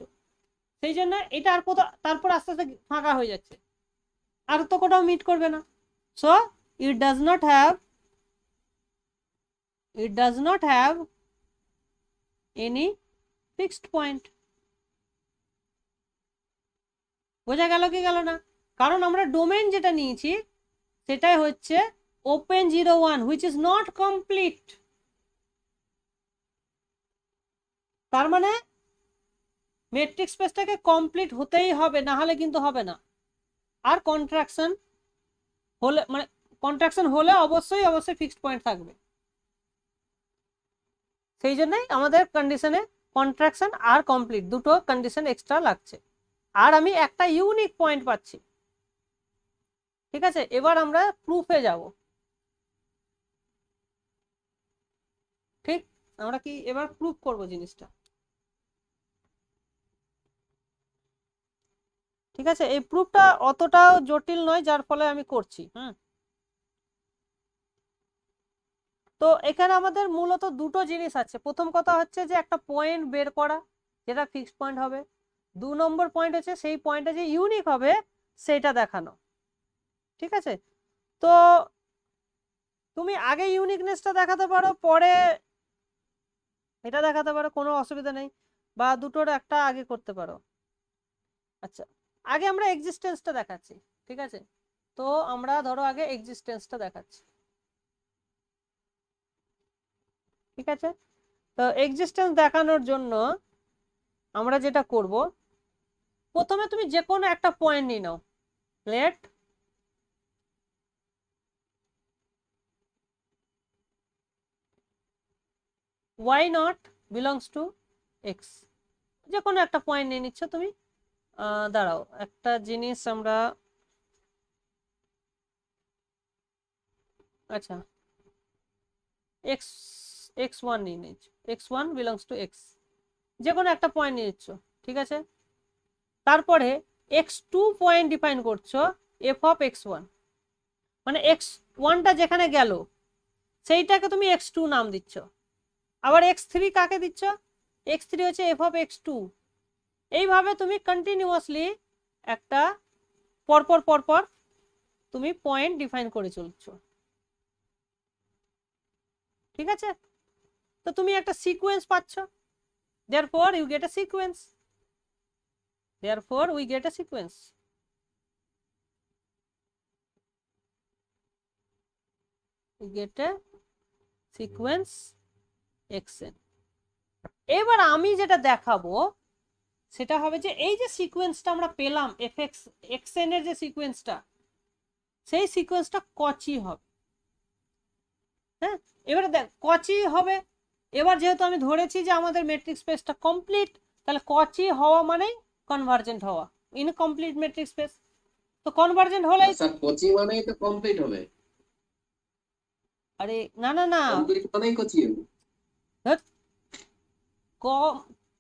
সেই জন্য এটা আর কোথাও, তারপর আস্তে আস্তে ফাঁকা হয়ে যাচ্ছে, আর তো কোথাও মিট করবে না। So it does not have any fixed point. বোঝা গেল কি গেল না? কারণ আমরা ডোমেন যেটা নিয়েছি সেটাই হচ্ছে open 01 which is not complete. তার মানে মেট্রিক স্পেসটাকে কমপ্লিট হতেই হবে, না হলে কিন্তু হবে না। আর কন্ট্রাকশন হলে, মানে কন্ট্রাকশন হলে অবশ্যই অবশ্যই ফিক্সড পয়েন্ট থাকবে। সেই জন্যই আমাদের কন্ডিশনে কন্ট্রাকশন আর কমপ্লিট দুটো কন্ডিশন এক্সট্রা লাগছে, আর আমি একটা ইউনিক পয়েন্ট পাচ্ছি। ঠিক আছে, এবার আমরা প্রুফে যাব। ঠিক, আমরা কি এবার প্রুফ করব জিনিসটা। ঠিক আছে, এই প্রুফটা অতটাও জটিল নয়, যার ফলে আমি করছি। তো এখানে আমাদের মূলত দুটো জিনিস আছে। প্রথম কথা হচ্ছে যে একটা পয়েন্ট বের করা যেটা ফিক্সড পয়েন্ট হবে, 2 নম্বর পয়েন্ট হচ্ছে সেই পয়েন্টটা যে ইউনিক হবে সেটা দেখানো। ঠিক আছে, তো তুমি আগে ইউনিকনেসটা দেখাতে পারো, পরে এটা দেখাতে পারো, কোনো অসুবিধা নেই, বা দুটোর একটা আগে করতে পারো। আচ্ছা, আগে আমরা এক্সিস্টেন্সটা দেখাচ্ছি। ঠিক আছে, তো আমরা ধরো আগে এক্সিস্টেন্সটা দেখাচ্ছি। ঠিক আছে, তো এক্সিস্টেন্স দেখানোর জন্য আমরা যেটা করব, প্রথমে তুমি যে কোনো একটা পয়েন্ট নিয়ে নাও। Let y not belongs to x, যে কোনো একটা পয়েন্ট নিয়ে নিচ্ছ তুমি। দাঁড়াও, একটা জিনিস আমরা, আচ্ছা x x1 নিয়ে নিচ্ছ, x1 বিলংস টু x, যে কোনো একটা পয়েন্ট নিয়ে নিচ্ছ। ঠিক আছে, তারপরে x2 পয়েন্ট ডিফাইন করছো f অফ x1, মানে x1টা যেখানে গেল সেইটাকে তুমি x2 নাম দিচ্ছ। আবার x3 কাকে দিচ্ছ? x3 হচ্ছে f অফ x2। এইভাবে তুমি কন্টিনিউয়াসলি একটা পরপর পরপর তুমি পয়েন্ট ডিফাইন করে চলছো। ঠিক আছে, তো তুমি একটা সিকোয়েন্স পাচ্ছ, therefore you get a sequence, therefore we get a sequence। we get a sequence xn। এবার আমি যেটা দেখাবো সেটা হবে যে এই যে সিকোয়েন্সটা আমরা পেলাম fx xn এর যে সিকোয়েন্সটা, সেই সিকোয়েন্সটা কচি হবে। হ্যাঁ, এবারে দেখ কচি হবে। এবার যেহেতু আমি ধরেছি যে আমাদের মেট্রিক স্পেসটা কমপ্লিট, তাহলে কচি হওয়া মানেই কনভার্জেন্ট হওয়া ইন কমপ্লিট মেট্রিক স্পেস। তো কনভার্জেন্ট হলেই, স্যার কোচি মানেই তো কমপ্লিট হবে, আরে না না না, কমপ্লিট মানেই কোচি হবে।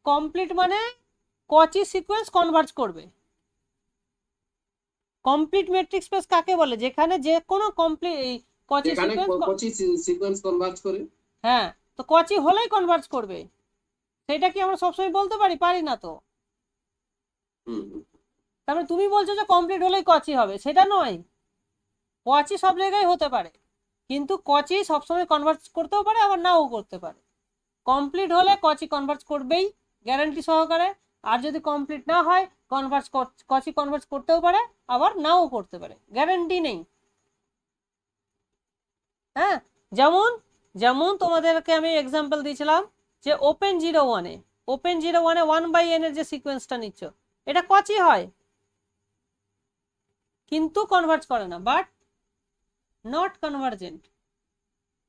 কমপ্লিট মানে কচি সিকোয়েন্স কনভার্জ করবে। কমপ্লিট মেট্রিক স্পেস কাকে বলে? যেখানে যে কোনো কমপ্লিট কচি যেখানে সিকোয়েন্স, কোচি সিকোয়েন্স কনভার্জ করে। হ্যাঁ, তো কচি হলেই কনভার্জ করবে। সেটা কি আমরা সবসময় বলতে পারি? পারি না তো। তারপরে তুমি বলছো যে কমপ্লিট হলেই কচি হবে, সেটা নয়। কচি সব জায়গায় হতে পারে, কিন্তু কচি সবসময় কনভার্জ করতেও পারে, আবার নাও করতে পারে। কমপ্লিট হলে কচি কনভার্জ করবেই গ্যারান্টি সহকারে, আর যদি কমপ্লিট না হয় কচি কনভার্জ করতেও পারে, আবার নাও করতে পারে, গ্যারান্টি নেই। হ্যাঁ, যেমন যেমন তোমাদেরকে আমি এক্সাম্পল দিয়েছিলাম যে ওপেন 01-এ 1/n এর যে সিকোয়েন্সটা নিচ্ছ, এটা কচি হয় কিন্তু কনভার্জ করে না, বাট নট কনভার্জেন্ট।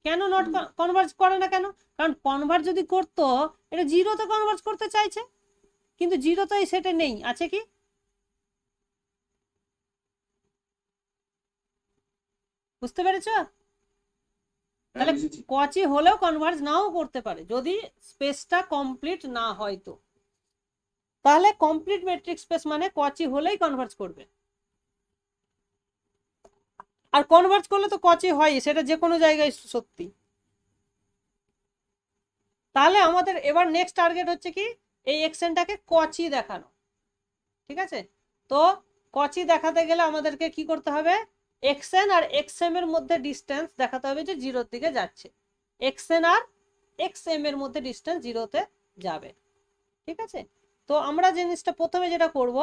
কেন নট কনভার্জ করে না? কেন? কারণ কনভার্জ যদি করতো, এটা জিরোতে কনভার্জ করতে চাইছে, কিন্তু জিরো তো এই সেটে নেই, আছে কি? বুঝতে পেরেছ? তাহলে বুঝেছি। কচি হলেও কনভার্জ নাও করতে পারে যদি স্পেসটা কমপ্লিট না হয়। তো তাহলে কমপ্লিট মেট্রিক স্পেস মানে কচি হলেই কনভার্জ করবে, আর কনভার্জ করলে তো কচি হয়, সেটা যে কোনো জায়গায় সত্যি। তাহলে আমাদের এবার নেক্সট টার্গেট হচ্ছে কি, এই এক্সএনটাকে কচি দেখানো। ঠিক আছে, তো কচি দেখাতে গেলে আমাদেরকে কি করতে হবে, এক্সএন আর এক্সএম এর মধ্যে ডিস্টেন্স দেখাতে হবে যে জিরোর দিকে যাচ্ছে, এক্সএন আর এক্সএম এর মধ্যে ডিস্টেন্স জিরোতে যাবে। ঠিক আছে, তো আমরা জিনিসটা প্রথমে যেটা করব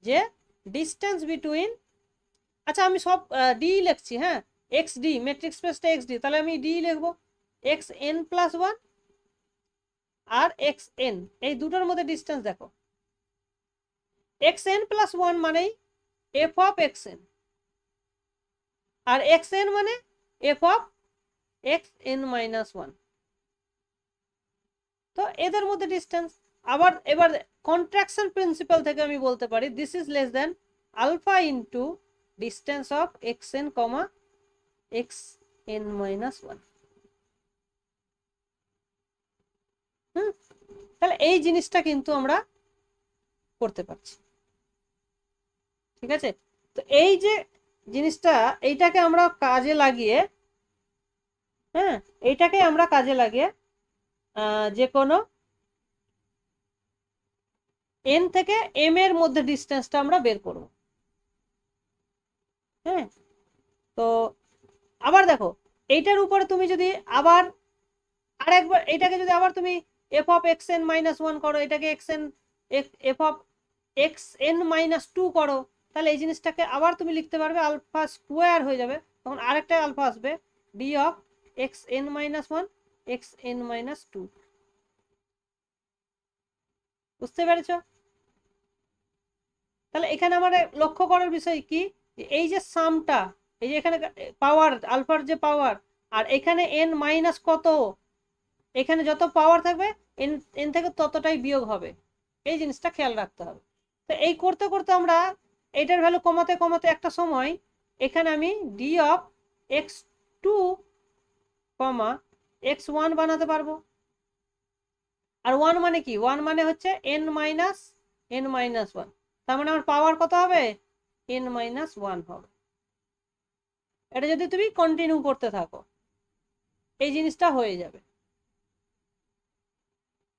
যে ডিস্টেন্স বিটুইন, আচ্ছা আমি সব ডি লিখছি, হ্যাঁ এক্স ডি, মেট্রিক স্পেসটা এক্স ডি, তাহলে আমি ডি লিখবো, এক্স এন প্লাস ওয়ান আর এক্স এন, এই দুটোর মধ্যে ডিস্টেন্স দেখো, এক্স এন প্লাস ওয়ান মানেই এফ অফ এক্স এন, আর এক্স এন মানে F of X N minus one. তো এদের মধ্যে ডিস্টেন্স, আবার এবার কন্ট্রাকশন প্রিন্সিপাল থেকে আমি বলতে পারি this is less than alpha into distance of X N comma X N minus one. তাহলে এই জিনিসটা কিন্তু আমরা করতে পারছি। ঠিক আছে, তো এই যে জিনিসটা, এইটাকে আমরা কাজে লাগিয়ে, হ্যাঁ এইটাকে আমরা কাজে লাগিয়ে যে কোনো এন থেকে এম এর মধ্যে ডিস্টেন্সটা আমরা বের করব। হ্যাঁ, তো আবার দেখো এইটার উপরে তুমি যদি আবার আরেকবার এটাকে যদি আবার তুমি F of X N minus one করো, এটাকে X N F of X N minus two করো, তাহলে এই জিনিসটাকে আবার তুমি লিখতে পারবে আলফা স্কোয়ার হয়ে যাবে, তখন আরেকটা আলফা আসবে D of X N minus one X N minus two. বুঝতে পেরেছ? তাহলে এখানে আমার লক্ষ্য করার বিষয় কি, এই যে সামটা, এই যে এখানে পাওয়ার আলফার যে পাওয়ার, আর এখানে এন মাইনাস কত, এখানে যত পাওয়ার থাকবে এন এন থেকে ততটাই বিয়োগ হবে, এই জিনিসটা খেয়াল রাখতে হবে। তো এই করতে করতে আমরা এইটার ভ্যালু কমাতে কমাতে একটা সময় এখানে আমি D of X two comma X one বানাতে পারবো। আর ওয়ান মানে কি, ওয়ান মানে হচ্ছে এন মাইনাস ওয়ান, তার মানে আমার পাওয়ার কত হবে, এন মাইনাস ওয়ান হবে। এটা যদি তুমি কন্টিনিউ করতে থাকো এই জিনিসটা হয়ে যাবে।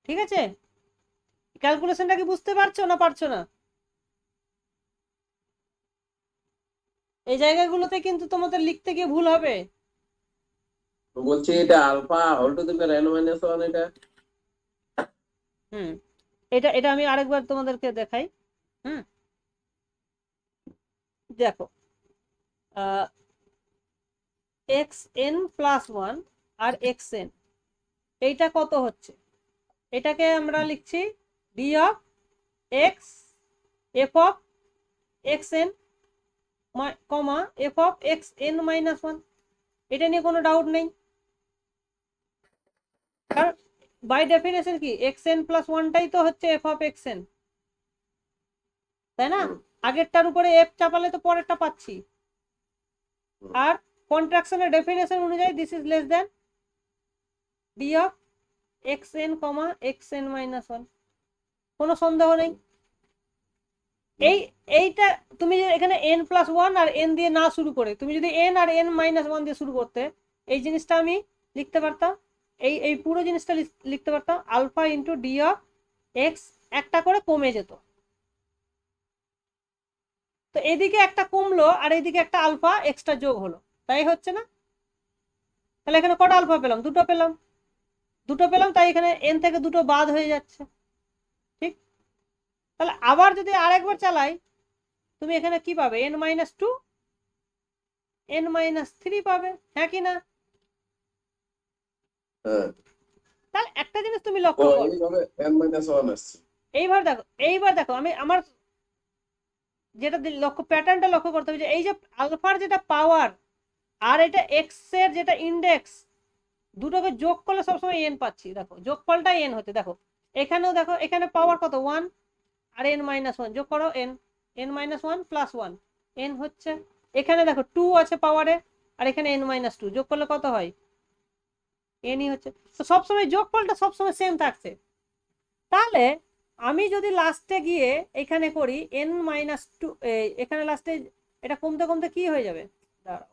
ঠিক আছে, ক্যালকুলেশনটা কি বুঝতে পারছো না পারছো না? এই জায়গাগুলোতে কিন্তু তোমাদের লিখতে গিয়ে ভুল হবে। বলছি এটা alpha whole to the power n minus 1, এটা এটা এটা আমি আরেকবার তোমাদেরকে দেখাই। দেখো এক্স এন প্লাস ওয়ান আর এক্স এন, এইটা কত হচ্ছে, এটাকে আমরা লিখছি D of X F of X N comma F of X N minus one. এটা নিয়ে কোনো ডাউট নেই, কারণ বাই ডেফিনেশন কি এক্স এন প্লাস ওয়ানটাই তো হচ্ছে এফ অফ এক্স এন, তাই না? আগেরটার উপরে এফ চাপালে তো পরেরটা পাচ্ছি, আর কন্ট্রাকশনের ডেফিনেশন অনুযায়ী this is less than D of X N comma X N minus one. কোনো সন্দেহ নেই। এইটা তুমি এখানে এন প্লাস ওয়ান আর এন দিয়ে না শুরু করে তুমি যদি এন আর এন মাইনাস ওয়ান দিয়ে শুরু করতে, এই জিনিসটা আমি লিখতে পারতাম, এই পুরো জিনিসটা লিখতে পারতাম alpha into D of X, একটা করে কমে যেত। তো এদিকে একটা কমলো আর এইদিকে একটা আলফা এক্সট্রা যোগ হলো, তাই হচ্ছে না? তাহলে এখানে কটা আলফা পেলাম, দুটো পেলাম, তাই এখানে এন থেকে দুটো বাদ হয়ে যাচ্ছে। ঠিক, তাহলে আবার যদি আরেকবার চালাই তুমি এখানে কি পাবে, N minus two N minus three পাবে, হ্যাঁ কি না? তাহলে একটা জিনিস তুমি লক্ষ্য করো, এইভাবে n মাইনাস 1 আসছে। এইবার দেখো আমি আমার যেটা লক্ষ্য প্যাটার্নটা লক্ষ্য করতে হবে, যে এই যে আলফার যেটা পাওয়ার আর এটা এক্স এর যেটা ইন্ডেক্স, দুটোকে যোগ করলে সবসময় এন পাচ্ছি। দেখো যোগফলটাই এন হচ্ছে, দেখো এখানেও দেখো এখানে পাওয়ার কত ওয়ান আর এন মাইনাস ওয়ান, যোগ করো N, N minus one plus one N হচ্ছে, এখানে দেখো টু আছে পাওয়ারে আর এখানে এন মাইনাস টু, যোগ করলে কত হয় এনই হচ্ছে। তো সবসময় যোগফলটা সবসময় সেম থাকছে। তাহলে আমি যদি লাস্টে গিয়ে এখানে করি n-2, এখানে লাস্টে এটা কমতে কমতে কি হয়ে যাবে, দাঁড়াও,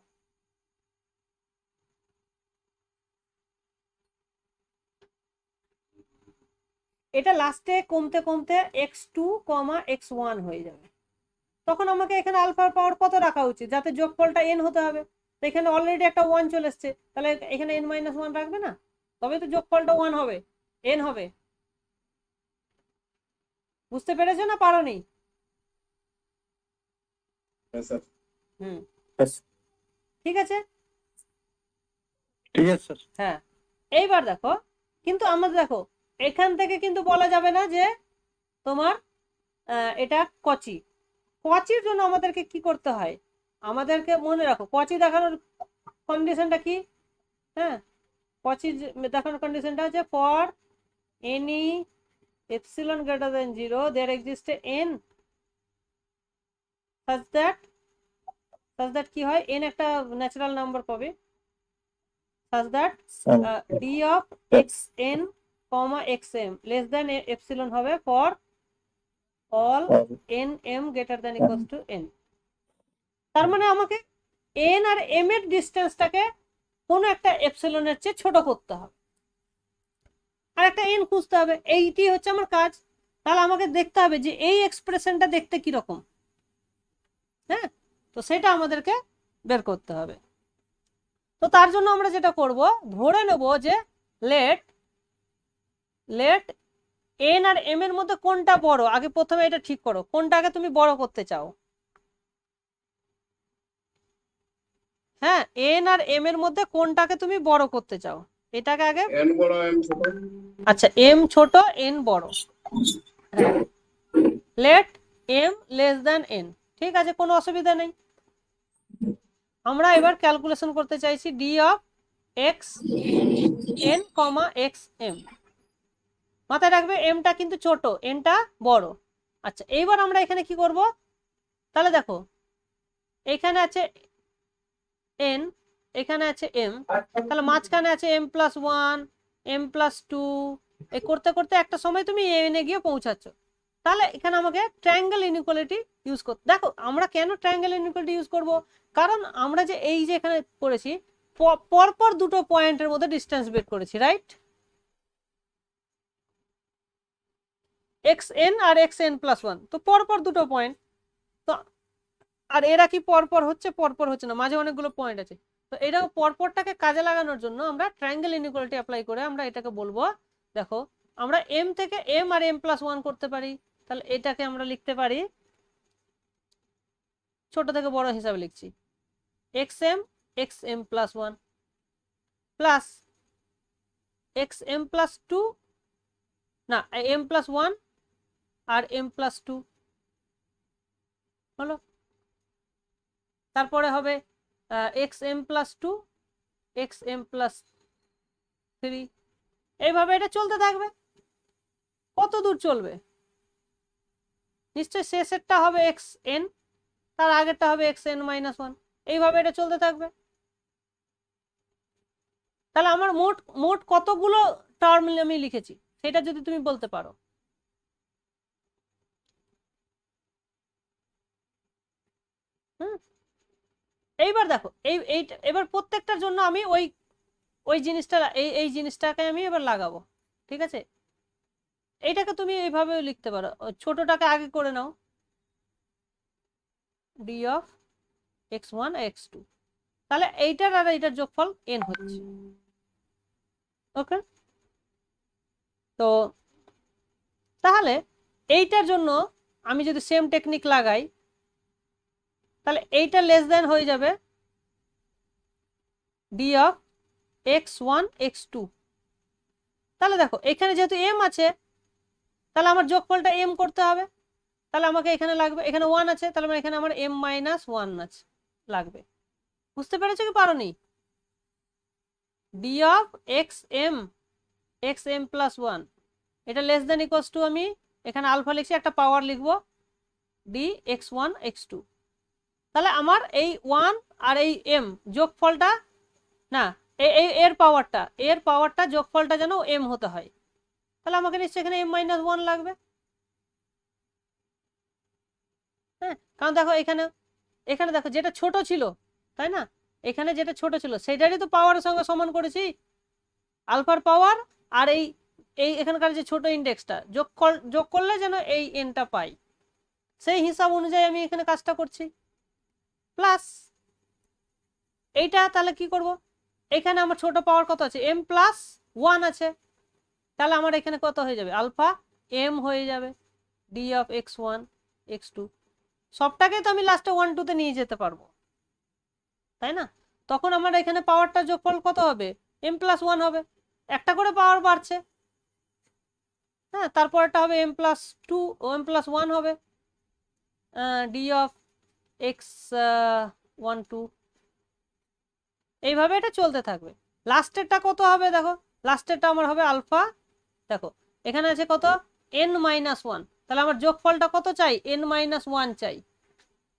এটা লাস্টে কমতে কমতে x2, x1 হয়ে যাবে। তখন আমাকে এখানে আলফার পাওয়ার কত রাখা উচিত যাতে যোগফলটা n হতে হবে? তো এখানে অলরেডি একটা 1 চলে এসছে, তাহলে এখানে n-1 রাখবে না, তবে তো যোগফলটা 1 হবে, n হবে। বুঝতে পেরেছো না পারোনি? হ্যাঁ স্যার। হুম, Yes. ঠিক আছে। ঠিক আছে স্যার। হ্যাঁ, এইবার দেখো, কিন্তু আমাদের দেখো এখান থেকে কিন্তু বলা যাবে না যে তোমার এটা কচি। কচির জন্য আমাদেরকে কি করতে হয়, আমাদেরকে মনে রাখো কচি দেখানোর কন্ডিশনটা কি। হ্যাঁ, কচি দেখানোর কন্ডিশনটা হচ্ছে for any epsilon greater than 0 there exists a n such that কি হয়, n একটা ন্যাচারাল নাম্বার পাবে such that d of xn, xm less than epsilon হবে for all n m greater than equals to n। তার মানে আমাকে n আর m এর ডিস্টেন্সটাকে কোনো একটা এপসিলনের চেয়ে ছোট করতে হবে আর একটা n খুঁজতে হবে, এইটি হচ্ছে আমার কাজ। তাহলে আমাকে দেখতে হবে যে এই এক্সপ্রেশনটা দেখতে কিরকম। হ্যাঁ, তো সেটা আমাদেরকে বের করতে হবে। তো তার জন্য আমরা যেটা করব, ধরে নেব যে লেট n আর m এর মধ্যে কোনটা বড়, আগে প্রথমে এটা ঠিক করো কোনটাকে তুমি বড় করতে চাও। হ্যাঁ, n আর m এর মধ্যে কোনটাকে তুমি বড় করতে চাও, এটাকে আগে। n বড় m ছোট। আচ্ছা, m ছোট n বড়, let m less than n, ঠিক আছে, কোনো অসুবিধা নেই। আমরা এবার ক্যালকুলেশন করতে চাইছি d of x n, x m। মাথায় রাখবে mটা কিন্তু ছোট, nটা বড়। আচ্ছা, এইবার আমরা এখানে কি করব, তাহলে দেখো এখানে আছে n, এখানে আছে m, তাহলে মাঝখানে আছে m+1, m+2, এই করতে করতে একটা সময় তুমি n এ গিয়ে পৌঁছাচ্ছ। তাহলে এখানে আমাকে ট্রায়াঙ্গেল ইনইকুয়ালিটি ইউজ করতে, দেখো আমরা কেন ট্রায়াঙ্গেল ইনইকুয়ালিটি ইউজ করব, কারণ আমরা যে এই যে এখানে করেছি পরপর দুটো পয়েন্টের মধ্যে ডিস্টেন্স বের করেছি, রাইট? xn আর xn+1, তো পরপর দুটো পয়েন্ট, তো আর এরা কি পরপর হচ্ছে, পরপর হচ্ছে না, মাঝে অনেকগুলো পয়েন্ট আছে। তো এটা পরপরটাকে কাজে লাগানোর জন্য আমরা ট্রায়াঙ্গেল ইনইকুয়ালিটি অ্যাপ্লাই করে আমরা এটাকে বলবো, দেখো আমরা m থেকে m আর m+1 করতে পারি। তাহলে এটাকে আমরা লিখতে পারি, ছোট থেকে বড় হিসাবে লিখছি, xm xm+1 প্লাস xm+2, না m+1 আর m+2 হলো। তারপরে হবে xm+2 xm+3, এইভাবে এটা চলতে থাকবে। কত দূর চলবে, নিশ্চয়ই শেষেরটা হবে xn, তার আগেরটা হবে xn-1, এইভাবে এটা চলতে থাকবে। তাহলে আমার মোট মোট কতগুলো টার্ম আমি লিখেছি সেটা যদি তুমি বলতে পারো। এইবার দেখো এবার প্রত্যেকটার জন্য আমি ওই ওই জিনিসটা এই জিনিসটাকে আমি এবার লাগাবো, ঠিক আছে? এইটাকে তুমি এইভাবে লিখতে পারো, ছোটটাকে আগে করে নাও, d অফ x1 x2, তাহলে এইটার আর এইটার যোগফল n হচ্ছে। ওকে, তো তাহলে এইটার জন্য আমি যদি সেম টেকনিক লাগাই, তাহলে এইটা লেস দেন হয়ে যাবে d অফ x1 x2। তাহলে দেখো এখানে যেহেতু m আছে, তাহলে আমার যোগফলটা m করতে হবে, তাহলে আমাকে এখানে লাগবে, এখানে 1 আছে, তাহলে এখানে আমার m-1 আছে লাগবে। বুঝতে পেরেছো কি পারোনি? d অফ xm xm+1, এটা লেস দেন ইকুয়ালস টু, আমি এখানে আলফা লিখছি, একটা পাওয়ার লিখবো d x1 x2। তাহলে আমার এই 1 আর এই m যোগফলটা, না এর পাওয়ারটা যোগফলটা যেন m হতে হয়, তাহলে আমাকে নিশ্চয়ই এখানে m-1 লাগবে। হ্যাঁ, কারণ দেখো এখানে এখানে দেখো যেটা ছোট ছিল, তাই না, এখানে যেটা ছোট ছিল সেটারই তো পাওয়ারের সঙ্গে সমান করেছি, আলফার পাওয়ার আর এই এই এখানকার যে ছোট ইন্ডেক্সটা যোগ করলে যেন এই এনটা পাই, সেই হিসাব অনুযায়ী আমি এখানে কাজটা করছি। প্লাস এইটা তাহলে কি করব, এখানে আমার ছোট পাওয়ার কত আছে, m+1 আছে, তাহলে আমার এখানে কত হয়ে যাবে, আলফা m হয়ে যাবে ডি অফ x1 x2, সবটাকে তো আমি লাস্টে 1 2 তে নিয়ে যেতে পারবো, তাই না, তখন আমার এখানে পাওয়ারটা যোগফল কত হবে, m+1 হবে, একটা করে পাওয়ার বাড়ছে। হ্যাঁ, তারপরটা হবে m+2 ও m+1 হবে ডি অফ x1 2, এইভাবে এটা চলতে থাকবে। লাস্টেরটা কত হবে দেখো, লাস্টেরটা আমার হবে আলফা, দেখো এখানে আছে কত n-1, তাহলে আমার যোগফলটা কত চাই, n-1 চাই,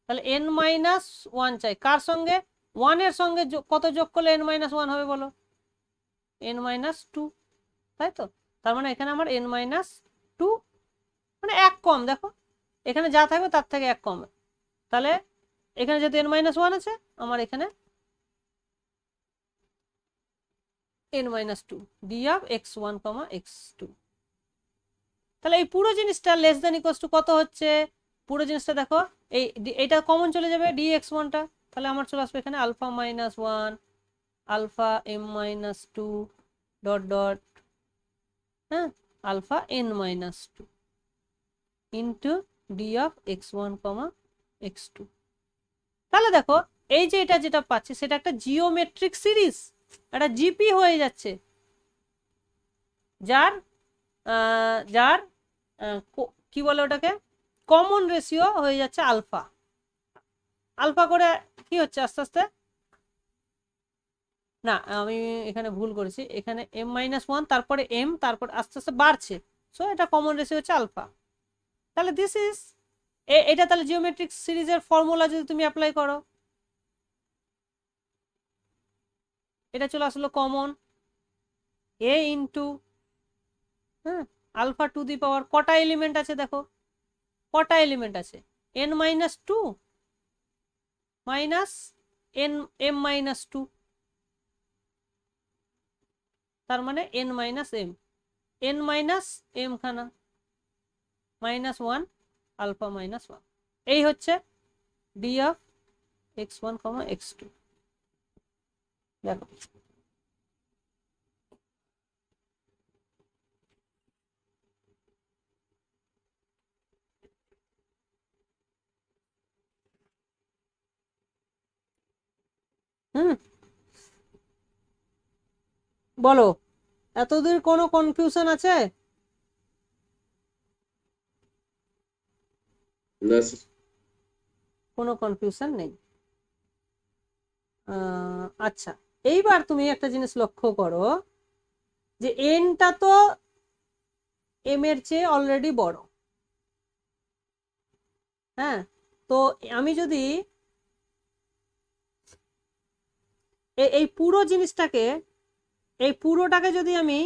তাহলে n-1 চাই, কার সঙ্গে, 1 এর সঙ্গে কত যোগ করলে n-1 হবে বলো, n-2, তাই তো, তার মানে এখানে আমার n-2 মানে 1 কম, দেখো এখানে যা থাকবে তার থেকে 1 কম, তাহলে এখানে যেহেতু n-1 আছে আমার এখানে n-2 D of x1 x2, তাহলে এই পুরো জিনিসটা লেস দেন ইকুয়ালস টু কত হচ্ছে, পুরো জিনিসটা দেখো এইটা কমন চলে যাবে dx1টা, তাহলে আমার চলে আসবে এখানে α-1 আলফা m-2 ডট ডট, হ্যাঁ, alpha n-2 into D of x1 x2, তাহলে দেখো এই যে এটা যেটা পাচ্ছি সেটা একটা জিওমেট্রিক সিরিজ, একটা জিপি হয়ে যাচ্ছে, যার যার কি বলে ওটাকে, কমন রেশিও হয়ে যাচ্ছে আলফা, আলফা করে কি হচ্ছে আস্তে আস্তে, না আমি এখানে ভুল করেছি, এখানে m-1 তারপরে m তারপর আস্তে আস্তে বাড়ছে, সো এটা কমন রেশিও হচ্ছে আলফা, তাহলে দিস ইজ এটা তাহলে জিওমেট্রিক সিরিজের ফর্মুলা যদি তুমি অ্যাপ্লাই করো, এটা চলে আসলো কমন a ইন্টু, হ্যাঁ, আলফা টু দি পাওয়ার কটা এলিমেন্ট আছে দেখো, কটা এলিমেন্ট আছে, n-2 মাইনাস m-2, তার মানে n-m খানা -1 আলফা -1, এই হচ্ছে ডি অফ x1 x2, দেখো বলো এতদূর কোনো কনফিউশন আছে, না স্যার। কোনো কনফিউশন নেই। আচ্ছা, এইবার তুমি একটা জিনিস লক্ষ্য করো যে এনটা তো এম এর চেয়ে অলরেডি বড়, হ্যাঁ, তো আমি যদি এই পুরো জিনিসটাকে, এই পুরোটাকে যদি আমি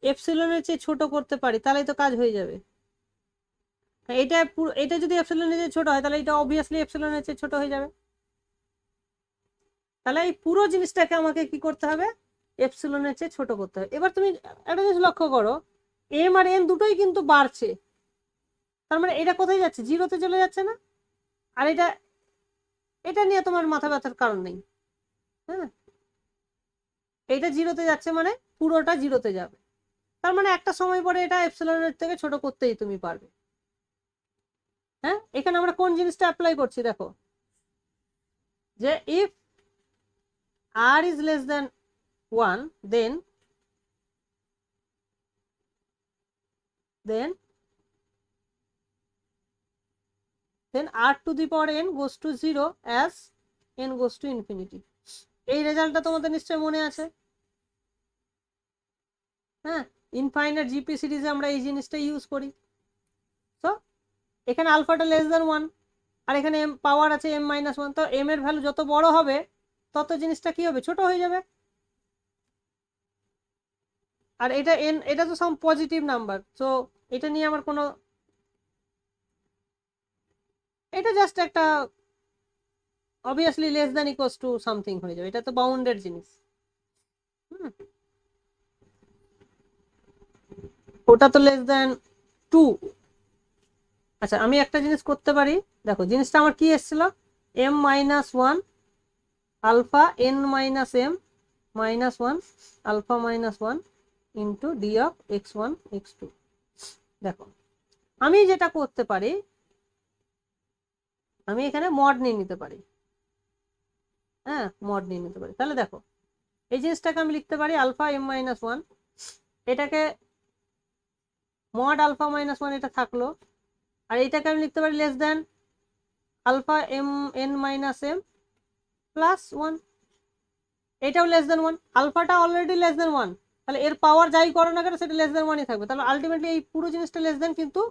এপসিলনের চেয়ে ছোট করতে পারি তাহলেই তো কাজ হয়ে যাবে, এটা যদি এপসিলনের চেয়ে ছোট হয় তাহলে এটা অবভিয়াসলি এপসিলনের চেয়ে ছোট হয়ে যাবে, তাহলে এই পুরো জিনিসটাকে আমাকে কি করতে হবে, এপসিলনের চেয়ে ছোট করতে হবে। এবার তুমি একটা জিনিস লক্ষ্য করো, এম আর এন দুটোই কিন্তু বাড়ছে, তার মানে এটা কোথায় যাচ্ছে, জিরোতে চলে যাচ্ছে না, আর এটা নিয়ে তোমার মাথা ব্যথার কারণ নেই, হ্যাঁ, এটা জিরোতে যাচ্ছে মানে পুরোটা জিরোতে যাবে, তার মানে একটা সময় পরে এটা এপসিলনের থেকে ছোট করতেই তুমি পারবে। হ্যাঁ, এখানে আমরা কোন জিনিসটা অ্যাপ্লাই করছি দেখো, যে if r is less than 1 then r to the power n goes to 0 as n goes to infinity, এই রেজাল্টটা তোমাদের নিশ্চয়ই মনে আছে, হ্যাঁ, ইনফাইনাইট জিপি সিরিজে আমরা এই জিনিসটা ইউজ করি, তো এখানে আলফাটা লেস দ্যান 1 আর এখানে m পাওয়ার আছে m-1, তো m এর ভ্যালু যত বড় হবে তত জিনিসটা কি হবে, ছোট হয়ে যাবে, আর এটা n, এটা তো সাম পজিটিভ নাম্বার, সো এটা নিয়ে আমার কোনো, এটা জাস্ট একটা obviously less than equals to something হয়ে যাবে, এটা তো বাউন্ডেড জিনিস। ওটা তো লেস দ্যান 2। আচ্ছা, আমি একটা জিনিস করতে পারি, দেখো জিনিসটা আমার কি এসেছিল, m minus 1 alpha n minus m minus 1 alpha minus 1 into D of x1 x2। দেখো আমি যেটা করতে পারি, আমি এখানে মড নিয়ে নিতে পারি, হ্যাঁ মড নিয়ে নিতে পারি। তাহলে দেখো এই জিনিসটাকে আমি লিখতে পারি আলফা m মাইনাস 1, এটাকে মড আলফা মাইনাস 1 এটা থাকলো, আর এইটাকে আমি লিখতে পারি less than alpha m n minus m plus 1, এটাও লেস দেন 1, আলফাটা অলরেডি লেস দেন 1, তাহলে এর পাওয়ার যাই করো না কেন সেটা লেস দেন 1ই থাকবে, তাহলে আলটিমেটলি এই পুরো জিনিসটা লেস দেন কিন্তু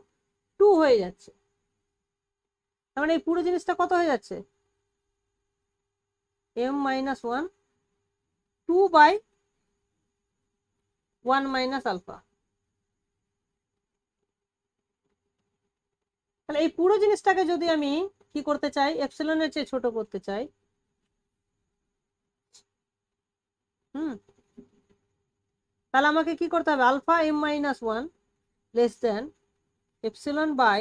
2 হয়ে যাচ্ছে। তার মানে এই পুরো জিনিসটা কত হয়ে যাচ্ছে, m minus 1 2 by 1 minus alpha. তাহলে এই পুরো জিনিসটাকে যদি আমি কি করতে চাই, এপসিলনের চেয়ে ছোট করতে চাই, তাহলে আমাকে কি করতে হবে, alpha m minus 1 less than epsilon by,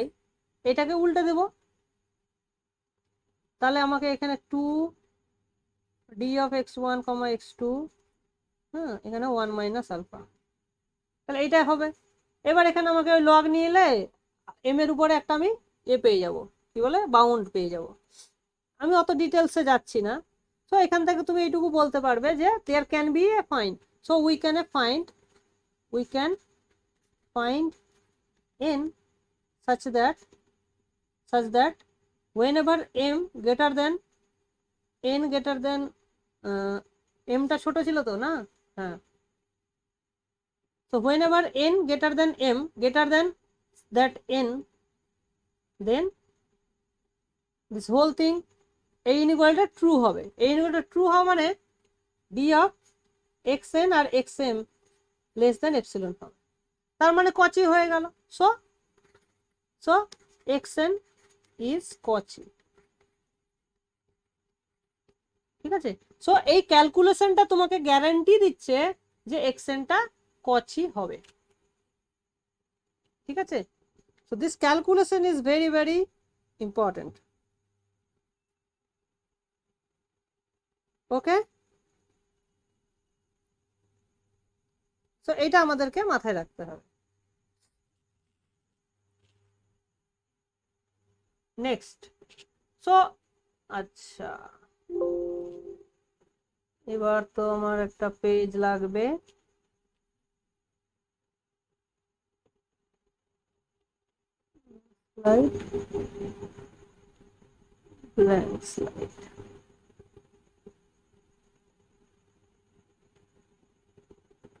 এটাকে উল্টে দেব, তাহলে আমাকে এখানে 2 ডি অফ x1 x2, হ্যাঁ এখানে 1 মাইনাস আলফা, তাহলে এইটা হবে। এবার এখানে আমাকে ওই লগ নিয়ে এলে m এর উপরে একটা আমি পেয়ে যাব, কি বলে বাউন্ড পেয়ে যাব। আমি অত ডিটেলসে যাচ্ছি না, সো এখান থেকে তুমি এইটুকু বলতে পারবে যে there can be a find, so we can find n such that whenever m greater than n greater than m টা ছোট ছিল তো না, হ্যাঁ, so whenever n greater than m greater than that n, then this whole thing এই inequality true হবে। এই inequality true হওয়া মানে ডি অফ xn আর xm লেস দেন এপসিলন হবে, তার মানে কচি হয়ে গেল। সো xn ইজ কচি, ঠিক আছে। সো এই ক্যালকুলেশনটা তোমাকে গ্যারান্টি দিচ্ছে যে xnটা কচি হবে, ঠিক আছে। So this calculation is very very important, okay. So এটা আমাদেরকে মাথায় রাখতে হবে। নেক্সট, সো আচ্ছা এবার তো আমার একটা পেজ লাগবে, স্লাইড, ব্ল্যাঙ্ক স্লাইড।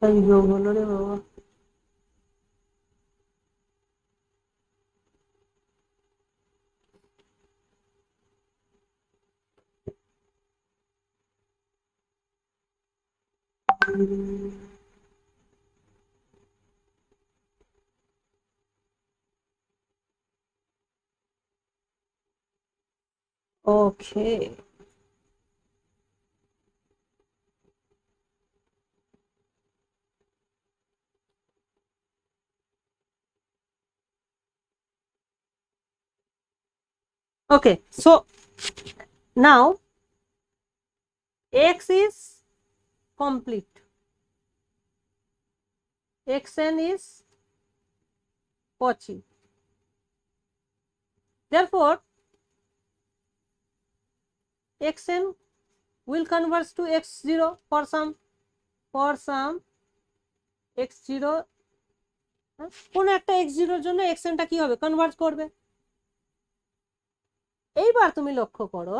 তাই যোগ হলো রে বাবা। Okay. Okay, so now x is complete, xn is Cauchy. Therefore, xn will converge to x0 for some x0, কোন একটা x0 এর জন্য xn টা কি হবে, কনভার্জ করবে। এইবার তুমি লক্ষ্য করো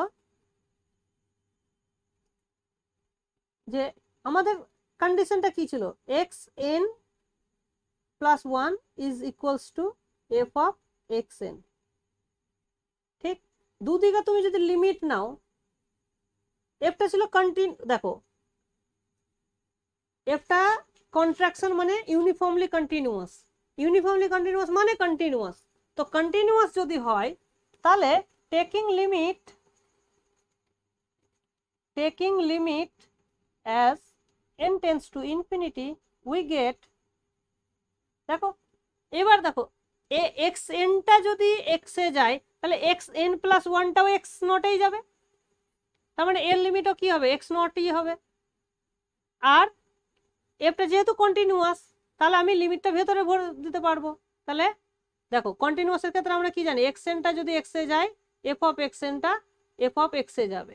যে আমাদের কন্ডিশনটা কি ছিল, xn plus 1 is equals to f of xn, ঠিক। দুদিকে তুমি যদি লিমিট নাও, এফটা ছিল কন্টিনিউ, দেখো এফটা কন্ট্রাকশন মানে ইউনিফর্মলি কন্টিনিউয়াস, ইউনিফর্মলি কন্টিনিউয়াস মানে কন্টিনিউয়াস। তো কন্টিনিউয়াস যদি হয় তাহলে taking limit as n tends to infinity we get, দেখো এবার দেখো এক্স এনটা যদি এক্স এ যায় তাহলে এক্স এন প্লাস ওয়ানটাও এক্স নটেই যাবে, তার মানে এর লিমিটও কি হবে এক্স নটই হবে। আর এফটা যেহেতু কন্টিনিউয়াস তাহলে আমি লিমিটটা ভেতরে ভরে দিতে পারবো। তাহলে দেখো কন্টিনিউয়াসের ক্ষেত্রে আমরা কি জানি এক্স এনটা যদি এক্স এ যায় এফ অফ এক্স এনটা এফ অফ এক্স এ যাবে,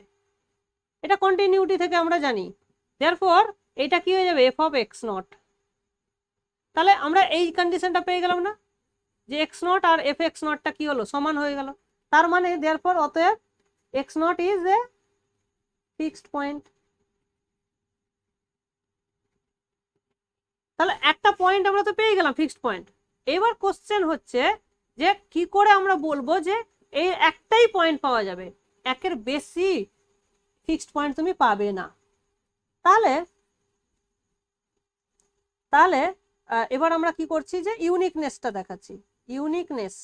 এটা কন্টিনিউটি থেকে আমরা জানি। দেয়ারফর এটা কি হয়ে যাবে এফ অফ এক্স নট। তাহলে আমরা এই কন্ডিশনটা পেয়ে গেলাম না যে এক্স নট আর এফ এক্স নটটা কি হলো সমান হয়ে গেল, তার মানে দেয়ারফর অতএব x not is a fixed point. তাহলে একটা পয়েন্ট আমরা তো পেয়ে গেলাম ফিক্সড পয়েন্ট। এবার কোশ্চেন হচ্ছে যে কি করে আমরা বলবো যে এই একটাই পয়েন্ট পাওয়া যাবে, একের বেশি ফিক্সড পয়েন্ট তুমি পাবে না। তাহলে তাহলে এবার আমরা কি করছি যে ইউনিকনেসটা দেখাচ্ছি, ইউনিকনেস।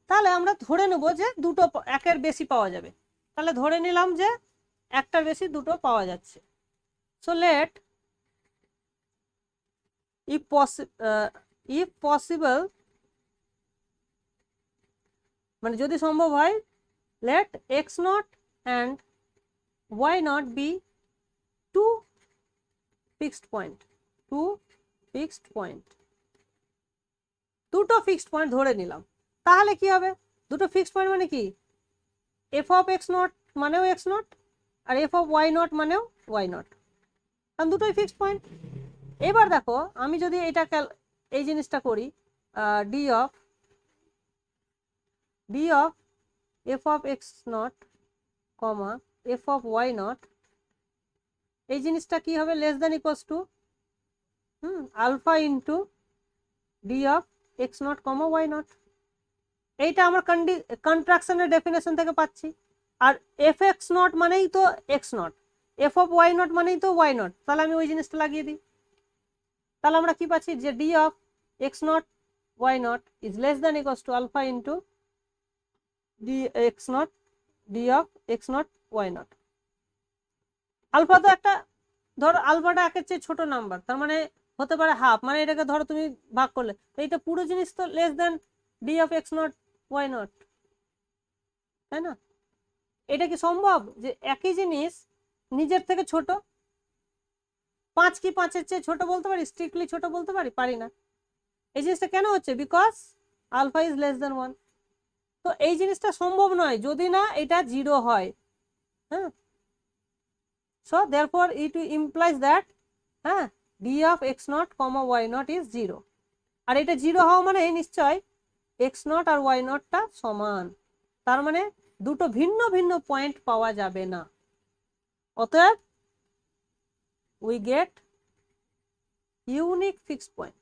তাহলে আমরা ধরে নেব যে দুটো একের বেশি পাওয়া যাবে, তাহলে ধরে নিলাম যে একটার বেশি দুটো পাওয়া যাচ্ছে। সো লেট if possible মানে যদি সম্ভব হয় let x naught and y naught be two fixed point, two fixed point, দুটো ফিক্সড পয়েন্ট ধরে নিলাম। তাহলে কি হবে দুটো ফিক্সড পয়েন্ট মানে কি এফ অফ এক্স নট মানেও এক্স নট আর এফ অফ ওয়াই নট মানেও ওয়াই নট, কারণ দুটোই ফিক্সড পয়েন্ট। এবার দেখো আমি যদি এটা এই জিনিসটা করি D of F of X not comma F of Y not, এই জিনিসটা কি হবে less than equals to alpha into D of X not comma Y not. এইটা আমরা কন্ট্রাকশনের ডেফিনেশন থেকে পাচ্ছি। আর এফ এক্স নট মানেই তো X not, F of Y not মানেই তো ওয়াই নট, তাহলে আমি ওই জিনিসটা লাগিয়ে দিই। তাহলে আমরা কি পাচ্ছি যে D of X not Y not is less than equals to alpha into D X not D of X not Y not. Alpha তো একটা ধর আলফাটা একের চেয়ে ছোট নাম্বার, তার মানে হতে পারে হাফ, মানে এটাকে ধরো তুমি ভাগ করলে তো এইটা পুরো জিনিস তো less than D of X not Y not, তাই না? এটা কি সম্ভব যে একই জিনিস নিজের থেকে ছোট? 5 কি 5-এর চেয়ে ছোট বলতে পারি, স্ট্রিক্টলি ছোট বলতে পারি? পারি না। এই জিনিসটা কেন হচ্ছে? Because alpha is less than 1। তো এই জিনিসটা সম্ভব নয় যদি না এটা 0 হয়। হ্যাঁ, so therefore it implies that হ্যাঁ D of X not comma Y not is 0। আর এটা 0 হওয়া মানে নিশ্চয় এক্স নট আর ওয়াই নটটা সমান, তার মানে দুটো ভিন্ন ভিন্ন পয়েন্ট পাওয়া যাবে না। অতএব we get unique fixed point।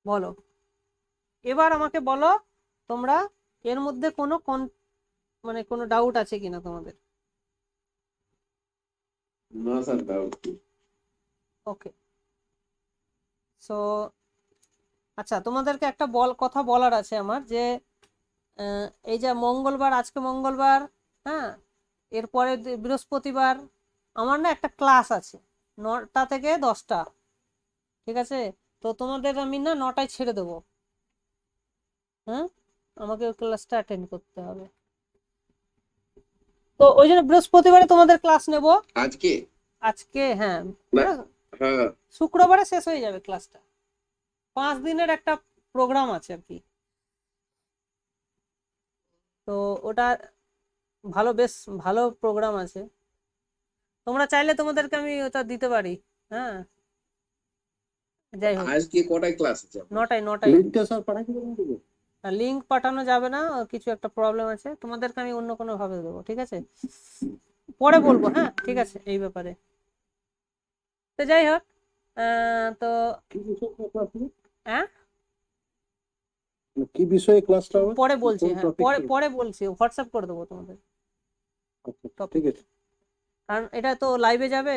বলো এবার আমাকে বলো তোমরা এর মধ্যে কোনো মানে কোনো ডাউট আছে কিনা তোমাদের? না স্যার ডাউট। ওকে, সো আচ্ছা তোমাদেরকে একটা কথা বলার আছে আমার, যে এই যে মঙ্গলবার, আজকে মঙ্গলবার, হ্যাঁ এরপরে বৃহস্পতিবার আমার না একটা ক্লাস আছে 9টা থেকে 10টা, ঠিক আছে? তো তোমাদের আমি না 9টায় ছেড়ে দেবো। হ্যাঁ, আমাকে ওই ক্লাসটা অ্যাটেন্ড করতে হবে, তো ওই জন্য বৃহস্পতিবারে তোমাদের ক্লাস নেব। আজকে হ্যাঁ হ্যাঁ শুক্রবারে শেষ হয়ে যাবে ক্লাসটা। 5 দিনের একটা প্রোগ্রাম আছে আর কি, তো ওটা ভালো, বেশ ভালো প্রোগ্রাম আছে। তোমরা চাইলে তোমাদেরকে আমি ওটা দিতে পারি। হ্যাঁ যাই হোক, আজকে কটায় ক্লাস আছে? 9টায় লিঙ্কটা স্যার পাঠাতে পারবেন? লিঙ্ক পাঠানো যাবে না, কিছু একটা প্রবলেম আছে, তোমাদেরকে আমি অন্য কোনো ভাবে দেবো, ঠিক আছে? পরে বলবো, হ্যাঁ ঠিক আছে এই ব্যাপারে। তো যাই হোক তো কি বিষয়ে ক্লাস হবে? হ্যাঁ কি বিষয়ে ক্লাসটা হবে? পরে বলছি, কোন হ্যাঁ topic পরে নিয়ে? পরে বলছি, হোয়াটসঅ্যাপ করে দেবো তোমাদের। আচ্ছা, ঠিক আছে। কারণ এটা তো লাইভে যাবে,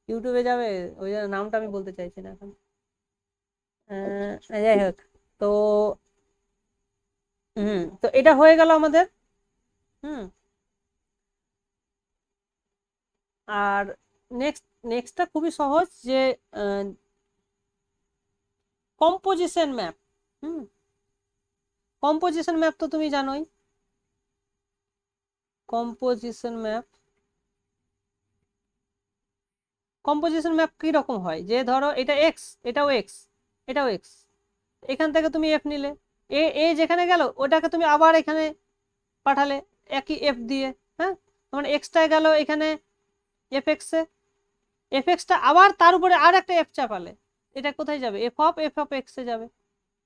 ইউটিউবে যাবে, ওই জন্য নামটা আমি বলতে চাইছি না এখন। যাই হোক, তো তো এটা হয়ে গেল আমাদের। হুম আর নেক্সটটা খুবই সহজ, যে কম্পোজিশন ম্যাপ। কম্পোজিশন ম্যাপ তো তুমি জানোই। কম্পোজিশন ম্যাপ কি রকম হয়, যে ধরো এটা এক্স, এটাও এক্স, এটাও এক্স, এখান থেকে তুমি এফ নিলে, এ যেখানে গেল ওটাকে তুমি আবার এখানে পাঠালে একই এফ দিয়ে। হ্যাঁ, মানে এক্সটা গেল এখানে এফ এক্সে, এফ এক্সটা আবার তার উপরে আর একটা এফ চাপালে এটা কোথায় যাবে, এফ অফ এক্স এ যাবে।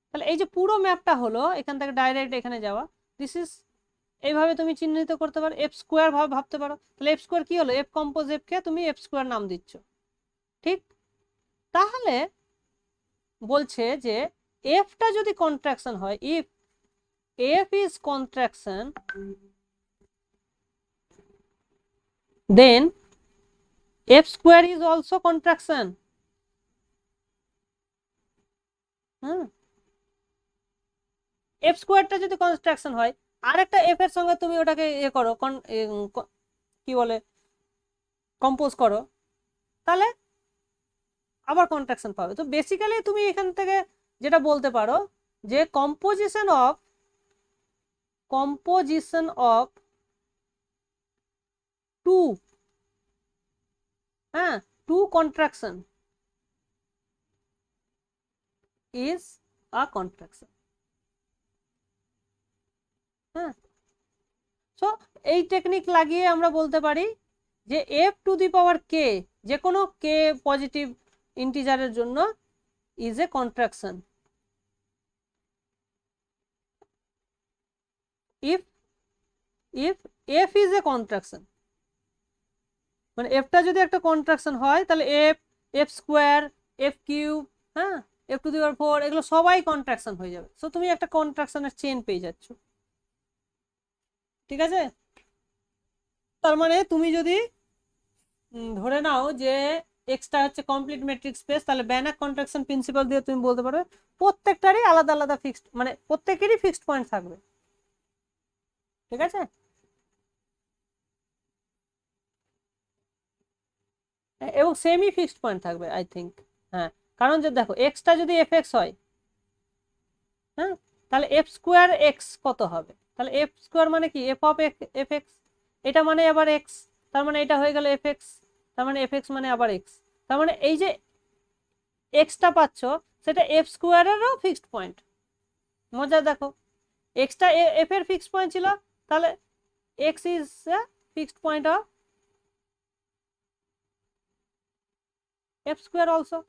তাহলে এই যে পুরো ম্যাপটা হলো এখান থেকে ডাইরেক্ট এখানে যাওয়া, দিস ইজ, এইভাবে তুমি চিহ্নিত করতে পারো। এফ স্কোয়ার ভাবে ভাবতে পারো, তাহলে এফ স্কোয়ার কি হলো, এফ কম্পোজ এফ কে তুমি এফ স্কোয়ার নাম দিচ্ছ। ঠিক, তাহলে বলছে যে এফটা যদি কন্ট্রাকশন হয়, if F is contraction, then F square is also contraction. হ্যাঁ, এফ স্কোয়ারটা যদি কন্ট্রাকশন হয়, আরেকটা এফ এর সঙ্গে তুমি ওটাকে করো, কি বলে, কম্পোজ করো, তাহলে আবার কন্ট্রাকশন পাবে। তো বেসিক্যালি তুমি এখান থেকে যেটা বলতে পারো যে কম্পোজিশন অফ টু, হ্যাঁ, two contraction is a contraction. হ্যাঁ, সো এই টেকনিক লাগিয়ে আমরা বলতে পারি যে এফ টু দি পাওয়ার কে, যে কোনো কে পজিটিভ ইন্টিজারের জন্য is a contraction if f is a contraction। মানে এফটা যদি একটা কন্ট্রাকশন হয় তাহলে এফ স্কোয়ার, এফ কিউব, হ্যাঁ, এফ টু দি পাওয়ার 4, এগুলো সবাই কন্ট্রাকশন হয়ে যাবে। সো তুমি একটা কন্ট্রাকশনের চেন পেয়ে যাচ্ছ। ঠিক আছে, তার মানে তুমি যদি ধরে নাও যে এক্সটা হচ্ছে কমপ্লিট মেট্রিক স্পেস, তাহলে ব্যানাক কন্ট্রাকশন প্রিন্সিপাল দিয়ে তুমি বলতে পারবে প্রত্যেকটারই আলাদা আলাদা ফিক্সড, মানে প্রত্যেকেরই ফিক্সড পয়েন্ট থাকবে। ঠিক আছে, এবং সেমি ফিক্সড পয়েন্ট থাকবে আই থিঙ্ক। হ্যাঁ, কারণ যে দেখো এক্সটা যদি এফ এক্স হয়, হ্যাঁ, তাহলে এফ স্কোয়ার এক্স কত হবে, তাহলে এফ স্কোয়ার মানে কি, এফ অফ এফ এক্স, এটা মানে আবার এক্স, তার মানে এটা হয়ে গেল এফ এক্স, তার মানে এফ এক্স মানে আবার এক্স, তার মানে এই যে এক্সটা পাচ্ছ সেটা এফ স্কোয়ারেরও ফিক্সড পয়েন্ট। মজা দেখো, এক্সটা এফ এর ফিক্সড পয়েন্ট ছিল, তাহলে x is fixed point of F square also.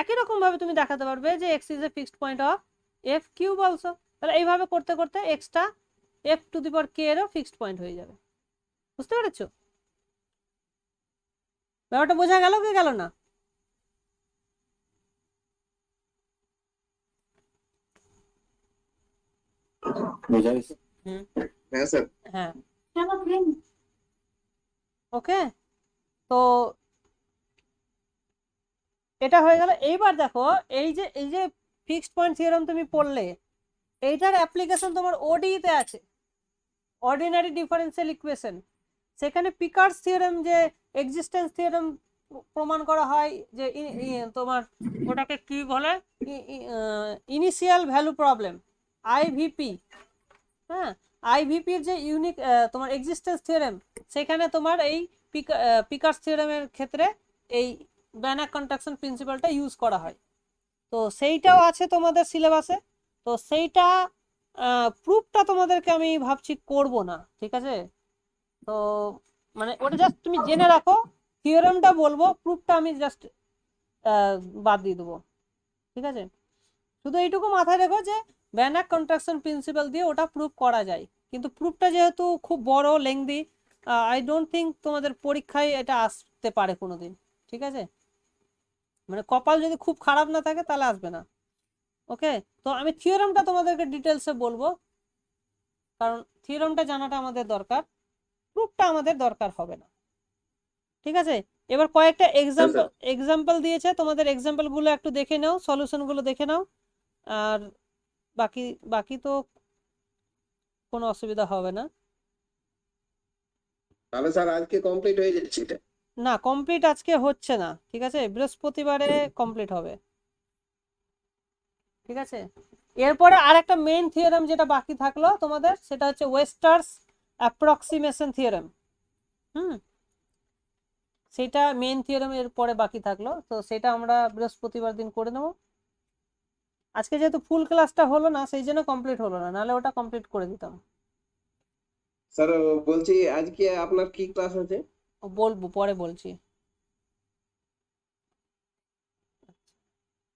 একই রকম ভাবে তুমি দেখাতে পারবে যে x is a fixed point of F cube also. তাহলে এইভাবে করতে করতে এক্সটা এফ টু দি পাওয়ার কে এরও ফিক্সড পয়েন্ট হয়ে যাবে। বুঝতে পেরেছো ব্যাপারটা? বোঝা গেল কি গেল না? বোঝা গেছে। হ্যাঁ স্যার। হ্যাঁ, ওকে, তো এটা হয়ে গেল। এইবার দেখো এই যে ফিক্সড পয়েন্ট থিওরেম তুমি পড়লে, এইটার অ্যাপ্লিকেশন তোমার ওডিতে আছে, অর্ডিনারি ডিফারেন্সিয়াল ইকুয়েশন। সেখানে পিকার্স থিওরেম, যে এক্সিস্টেন্স থিওরেম প্রমাণ করা হয়, যে তোমার ওটাকে কি বলে, ইনিশিয়াল ভ্যালু প্রবলেম, আইভিপি। হ্যাঁ, আইভিপির যে ইউনিক তোমার এক্সিস্টেন্স থিওরেম, সেখানে তোমার এই পিকার্স থিওরেমের ক্ষেত্রে এই ব্যানাক কন্ট্রাকশন প্রিন্সিপালটা ইউজ করা হয়। তো সেইটাও আছে তোমাদের সিলেবাসে। তো সেইটা প্রুফটা তোমাদেরকে আমি ভাবছি করব না। ঠিক আছে, তো মানে ওটা জাস্ট তুমি জেনে রাখো, থিওরেমটা বলবো, প্রুফটা আমি জাস্ট বাদ দিয়ে দেবো। ঠিক আছে, শুধু এইটুকু মাথায় রেখো যে ব্যানাক কন্ট্রাকশন প্রিন্সিপাল দিয়ে ওটা প্রুফ করা যায়, কিন্তু প্রুফটা যেহেতু খুব বড় লেংদি, আই ডোন্ট থিঙ্ক তোমাদের পরীক্ষায় এটা আসতে পারে কোনোদিন। ঠিক আছে, মানে কপাল যদি খুব খারাপ না থাকে তাহলে আসবে না। ওকে, তো আমি থিওরেমটা তোমাদেরকে ডিটেলসে বলবো, কারণ থিওরেমটা জানাটা আমাদের দরকার। প্রুফটা আমাদের দরকার হবে না। ঠিক আছে, এবার কয়েকটা এক্সাম্পল দিয়েছে, তোমাদের এক্সাম্পল গুলো একটু দেখে নাও, সলিউশন গুলো দেখে নাও, আর বাকি বাকি তো কোনো অসুবিধা হবে না। তাহলে স্যার আজকে কমপ্লিট হয়ে যাচ্ছে এটা? না, কমপ্লিট আজকে হচ্ছে না, ঠিক আছে, বৃহস্পতিবারে কমপ্লিট হবে। ঠিক আছে, এরপরে আর একটা মেইন থিওরেম যেটা বাকি থাকলো তোমাদের, সেটা হচ্ছে ওয়েস্টার্স অ্যাপ্রক্সিমেশন থিওরেম। সেটা মেইন থিওরেম এর পরে বাকি থাকলো, তো সেটা আমরা বৃহস্পতিবার দিন করে নেব। আজকে যেহেতু ফুল ক্লাসটা হলো না, সেই জন্য কমপ্লিট হলো না, নাহলে ওটা কমপ্লিট করে দিতাম। স্যার বলছি আজকে আপনার কি ক্লাস আছে? বলবো, পরে বলছি।